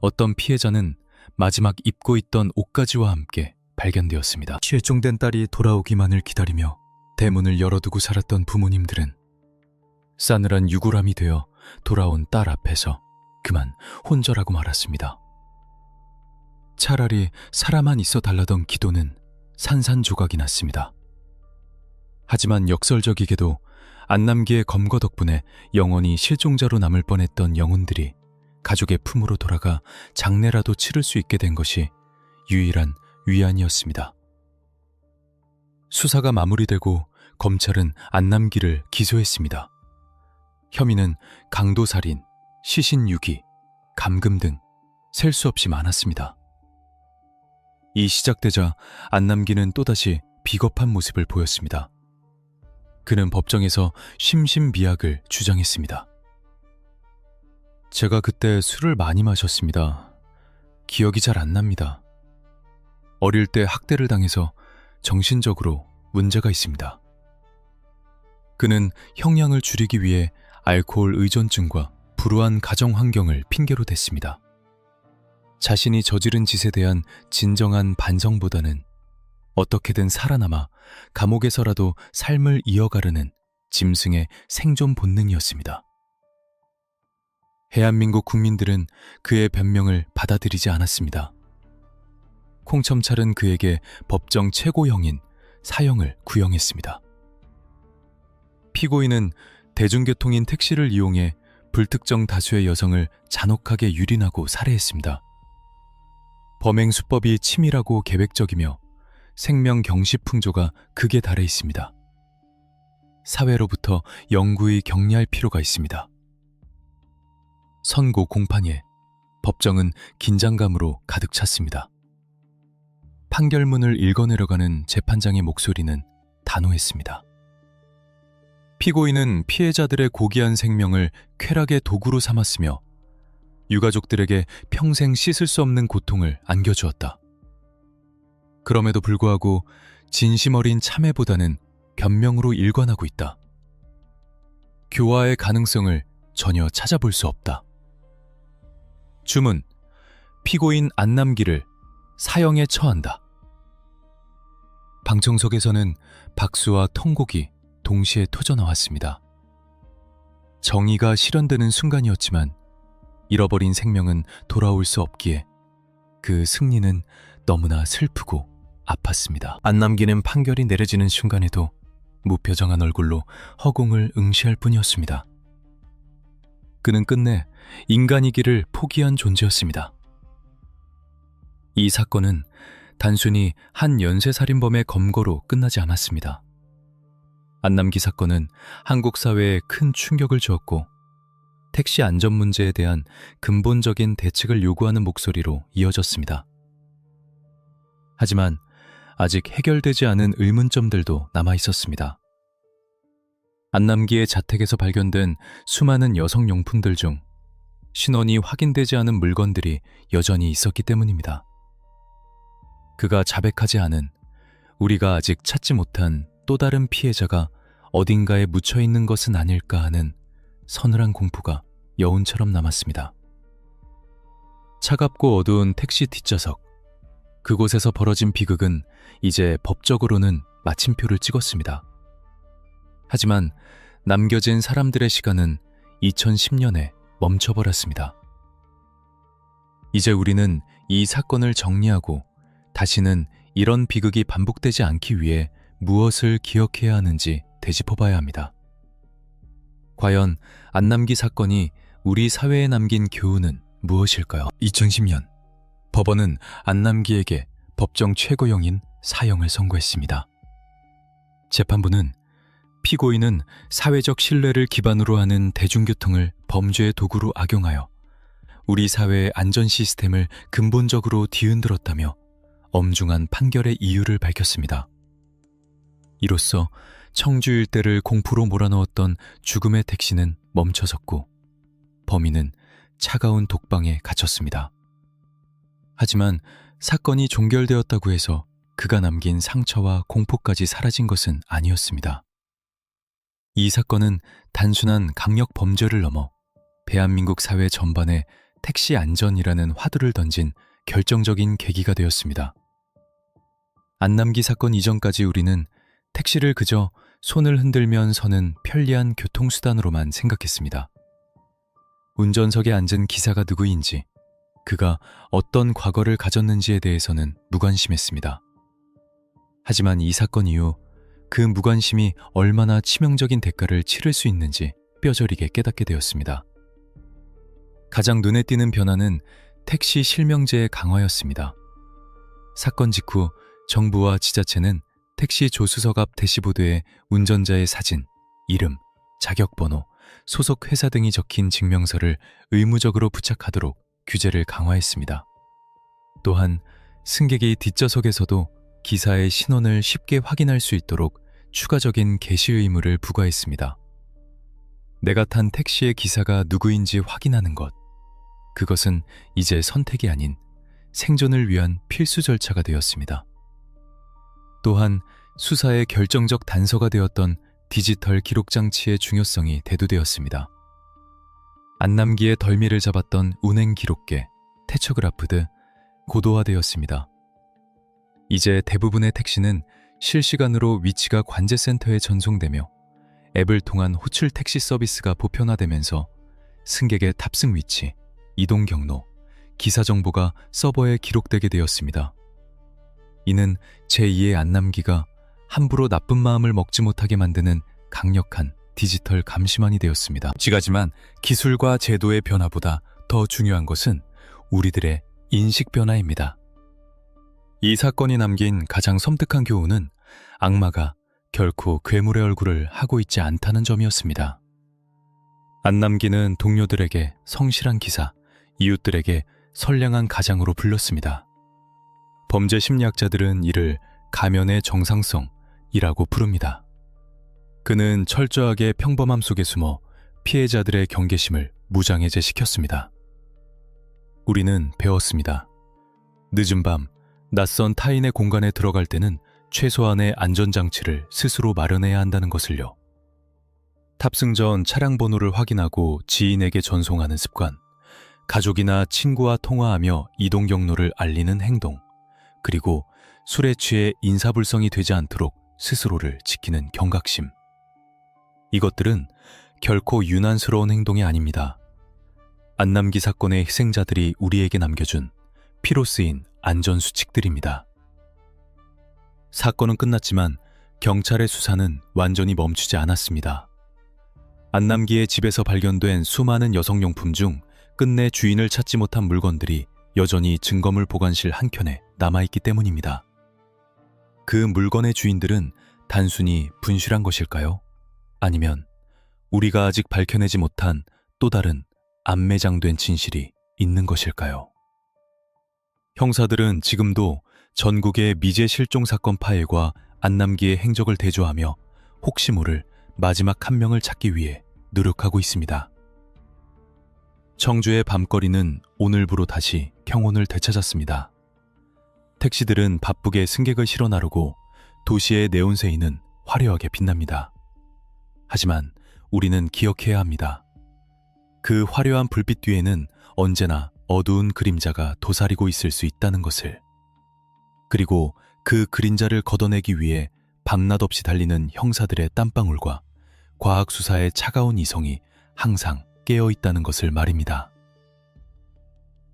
어떤 피해자는 마지막 입고 있던 옷가지와 함께 발견되었습니다. 실종된 딸이 돌아오기만을 기다리며 대문을 열어두고 살았던 부모님들은 싸늘한 유골함이 되어 돌아온 딸 앞에서 그만 혼절하고 말았습니다. 차라리 살아만 있어 달라던 기도는 산산조각이 났습니다. 하지만 역설적이게도 안남기의 검거 덕분에 영원히 실종자로 남을 뻔했던 영혼들이 가족의 품으로 돌아가 장례라도 치를 수 있게 된 것이 유일한 위안이었습니다. 수사가 마무리되고 검찰은 안남기를 기소했습니다. 혐의는 강도살인, 시신유기, 감금 등 셀 수 없이 많았습니다. 이 시작되자 안남기는 또다시 비겁한 모습을 보였습니다. 그는 법정에서 심신미약을 주장했습니다. 제가 그때 술을 많이 마셨습니다. 기억이 잘 안 납니다. 어릴 때 학대를 당해서 정신적으로 문제가 있습니다. 그는 형량을 줄이기 위해 알코올 의존증과 불우한 가정 환경을 핑계로 댔습니다. 자신이 저지른 짓에 대한 진정한 반성보다는 어떻게든 살아남아 감옥에서라도 삶을 이어가려는 짐승의 생존 본능이었습니다. 대한민국 국민들은 그의 변명을 받아들이지 않았습니다. 콩첨찰은 그에게 법정 최고형인 사형을 구형했습니다. 피고인은 대중교통인 택시를 이용해 불특정 다수의 여성을 잔혹하게 유린하고 살해했습니다. 범행 수법이 치밀하고 계획적이며 생명 경시 풍조가 극에 달해 있습니다. 사회로부터 영구히 격리할 필요가 있습니다. 선고 공판에 법정은 긴장감으로 가득 찼습니다. 판결문을 읽어내려가는 재판장의 목소리는 단호했습니다. 피고인은 피해자들의 고귀한 생명을 쾌락의 도구로 삼았으며 유가족들에게 평생 씻을 수 없는 고통을 안겨주었다. 그럼에도 불구하고 진심 어린 참회보다는 변명으로 일관하고 있다. 교화의 가능성을 전혀 찾아볼 수 없다. 주문, 피고인 안남기를 사형에 처한다. 방청석에서는 박수와 통곡이 동시에 터져나왔습니다. 정의가 실현되는 순간이었지만 잃어버린 생명은 돌아올 수 없기에 그 승리는 너무나 슬프고 아팠습니다. 안남기는 판결이 내려지는 순간에도 무표정한 얼굴로 허공을 응시할 뿐이었습니다. 그는 끝내 인간이기를 포기한 존재였습니다. 이 사건은 단순히 한 연쇄살인범의 검거로 끝나지 않았습니다. 안남기 사건은 한국 사회에 큰 충격을 주었고 택시 안전 문제에 대한 근본적인 대책을 요구하는 목소리로 이어졌습니다. 하지만 아직 해결되지 않은 의문점들도 남아 있었습니다. 안남기의 자택에서 발견된 수많은 여성용품들 중 신원이 확인되지 않은 물건들이 여전히 있었기 때문입니다. 그가 자백하지 않은, 우리가 아직 찾지 못한 또 다른 피해자가 어딘가에 묻혀 있는 것은 아닐까 하는 서늘한 공포가 여운처럼 남았습니다. 차갑고 어두운 택시 뒷좌석. 그곳에서 벌어진 비극은 이제 법적으로는 마침표를 찍었습니다. 하지만 남겨진 사람들의 시간은 2010년에 멈춰버렸습니다. 이제 우리는 이 사건을 정리하고 다시는 이런 비극이 반복되지 않기 위해 무엇을 기억해야 하는지 되짚어봐야 합니다. 과연 안남기 사건이 우리 사회에 남긴 교훈은 무엇일까요? 2010년 법원은 안남기에게 법정 최고형인 사형을 선고했습니다. 재판부는 피고인은 사회적 신뢰를 기반으로 하는 대중교통을 범죄의 도구로 악용하여 우리 사회의 안전 시스템을 근본적으로 뒤흔들었다며 엄중한 판결의 이유를 밝혔습니다. 이로써 청주 일대를 공포로 몰아넣었던 죽음의 택시는 멈춰섰고 범인은 차가운 독방에 갇혔습니다. 하지만 사건이 종결되었다고 해서 그가 남긴 상처와 공포까지 사라진 것은 아니었습니다. 이 사건은 단순한 강력 범죄를 넘어 대한민국 사회 전반에 택시 안전이라는 화두를 던진 결정적인 계기가 되었습니다. 안남기 사건 이전까지 우리는 택시를 그저 손을 흔들면 서는 편리한 교통수단으로만 생각했습니다. 운전석에 앉은 기사가 누구인지, 그가 어떤 과거를 가졌는지에 대해서는 무관심했습니다. 하지만 이 사건 이후 그 무관심이 얼마나 치명적인 대가를 치를 수 있는지 뼈저리게 깨닫게 되었습니다. 가장 눈에 띄는 변화는 택시 실명제의 강화였습니다. 사건 직후 정부와 지자체는 택시 조수석 앞 대시보드에 운전자의 사진, 이름, 자격번호, 소속 회사 등이 적힌 증명서를 의무적으로 부착하도록 규제를 강화했습니다. 또한 승객이 뒷좌석에서도 기사의 신원을 쉽게 확인할 수 있도록 추가적인 게시 의무를 부과했습니다. 내가 탄 택시의 기사가 누구인지 확인하는 것, 그것은 이제 선택이 아닌 생존을 위한 필수 절차가 되었습니다. 또한 수사의 결정적 단서가 되었던 디지털 기록 장치의 중요성이 대두되었습니다. 안남기의 덜미를 잡았던 운행 기록계, 테처그라프드, 고도화되었습니다. 이제 대부분의 택시는 실시간으로 위치가 관제센터에 전송되며 앱을 통한 호출 택시 서비스가 보편화되면서 승객의 탑승 위치, 이동 경로, 기사 정보가 서버에 기록되게 되었습니다. 이는 제2의 안남기가 함부로 나쁜 마음을 먹지 못하게 만드는 강력한 디지털 감시만이 되었습니다. 지가지만 기술과 제도의 변화보다 더 중요한 것은 우리들의 인식 변화입니다. 이 사건이 남긴 가장 섬뜩한 교훈은 악마가 결코 괴물의 얼굴을 하고 있지 않다는 점이었습니다. 안남기는 동료들에게 성실한 기사, 이웃들에게 선량한 가장으로 불렸습니다. 범죄 심리학자들은 이를 가면의 정상성이라고 부릅니다. 그는 철저하게 평범함 속에 숨어 피해자들의 경계심을 무장해제시켰습니다. 우리는 배웠습니다. 늦은 밤, 낯선 타인의 공간에 들어갈 때는 최소한의 안전장치를 스스로 마련해야 한다는 것을요. 탑승 전 차량 번호를 확인하고 지인에게 전송하는 습관, 가족이나 친구와 통화하며 이동 경로를 알리는 행동, 그리고 술에 취해 인사불성이 되지 않도록 스스로를 지키는 경각심. 이것들은 결코 유난스러운 행동이 아닙니다. 안남기 사건의 희생자들이 우리에게 남겨준 피로 쓰인 안전수칙들입니다. 사건은 끝났지만 경찰의 수사는 완전히 멈추지 않았습니다. 안남기의 집에서 발견된 수많은 여성용품 중 끝내 주인을 찾지 못한 물건들이 여전히 증거물 보관실 한켠에 남아있기 때문입니다. 그 물건의 주인들은 단순히 분실한 것일까요? 아니면 우리가 아직 밝혀내지 못한 또 다른 안매장된 진실이 있는 것일까요? 형사들은 지금도 전국의 미제 실종 사건 파일과 안남기의 행적을 대조하며 혹시 모를 마지막 한 명을 찾기 위해 노력하고 있습니다. 청주의 밤거리는 오늘부로 다시 평온을 되찾았습니다. 택시들은 바쁘게 승객을 실어 나르고 도시의 네온세이는 화려하게 빛납니다. 하지만 우리는 기억해야 합니다. 그 화려한 불빛 뒤에는 언제나 어두운 그림자가 도사리고 있을 수 있다는 것을. 그리고 그 그림자를 걷어내기 위해 밤낮 없이 달리는 형사들의 땀방울과 과학수사의 차가운 이성이 항상 깨어 있다는 것을 말입니다.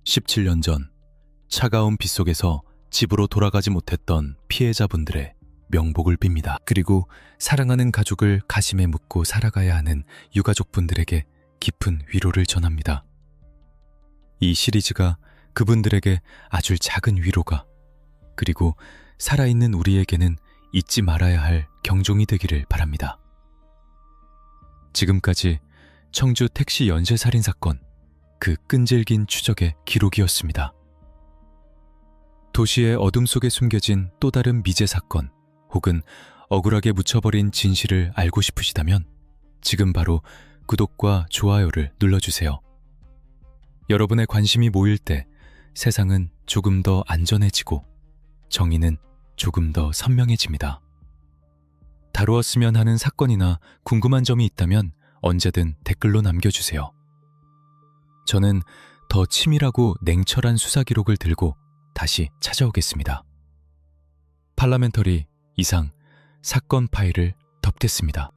17년 전 차가운 빗속에서 집으로 돌아가지 못했던 피해자분들의 명복을 빕니다. 그리고 사랑하는 가족을 가심에 묻고 살아가야 하는 유가족분들에게 깊은 위로를 전합니다. 이 시리즈가 그분들에게 아주 작은 위로가, 그리고 살아있는 우리에게는 잊지 말아야 할 경종이 되기를 바랍니다. 지금까지 청주 택시 연쇄살인 사건, 그 끈질긴 추적의 기록이었습니다. 도시의 어둠 속에 숨겨진 또 다른 미제 사건, 혹은 억울하게 묻혀버린 진실을 알고 싶으시다면 지금 바로 구독과 좋아요를 눌러주세요. 여러분의 관심이 모일 때 세상은 조금 더 안전해지고 정의는 조금 더 선명해집니다. 다루었으면 하는 사건이나 궁금한 점이 있다면 언제든 댓글로 남겨주세요. 저는 더 치밀하고 냉철한 수사 기록을 들고 다시 찾아오겠습니다. 팔라멘터리 이상 사건 파일을 덮겠습니다.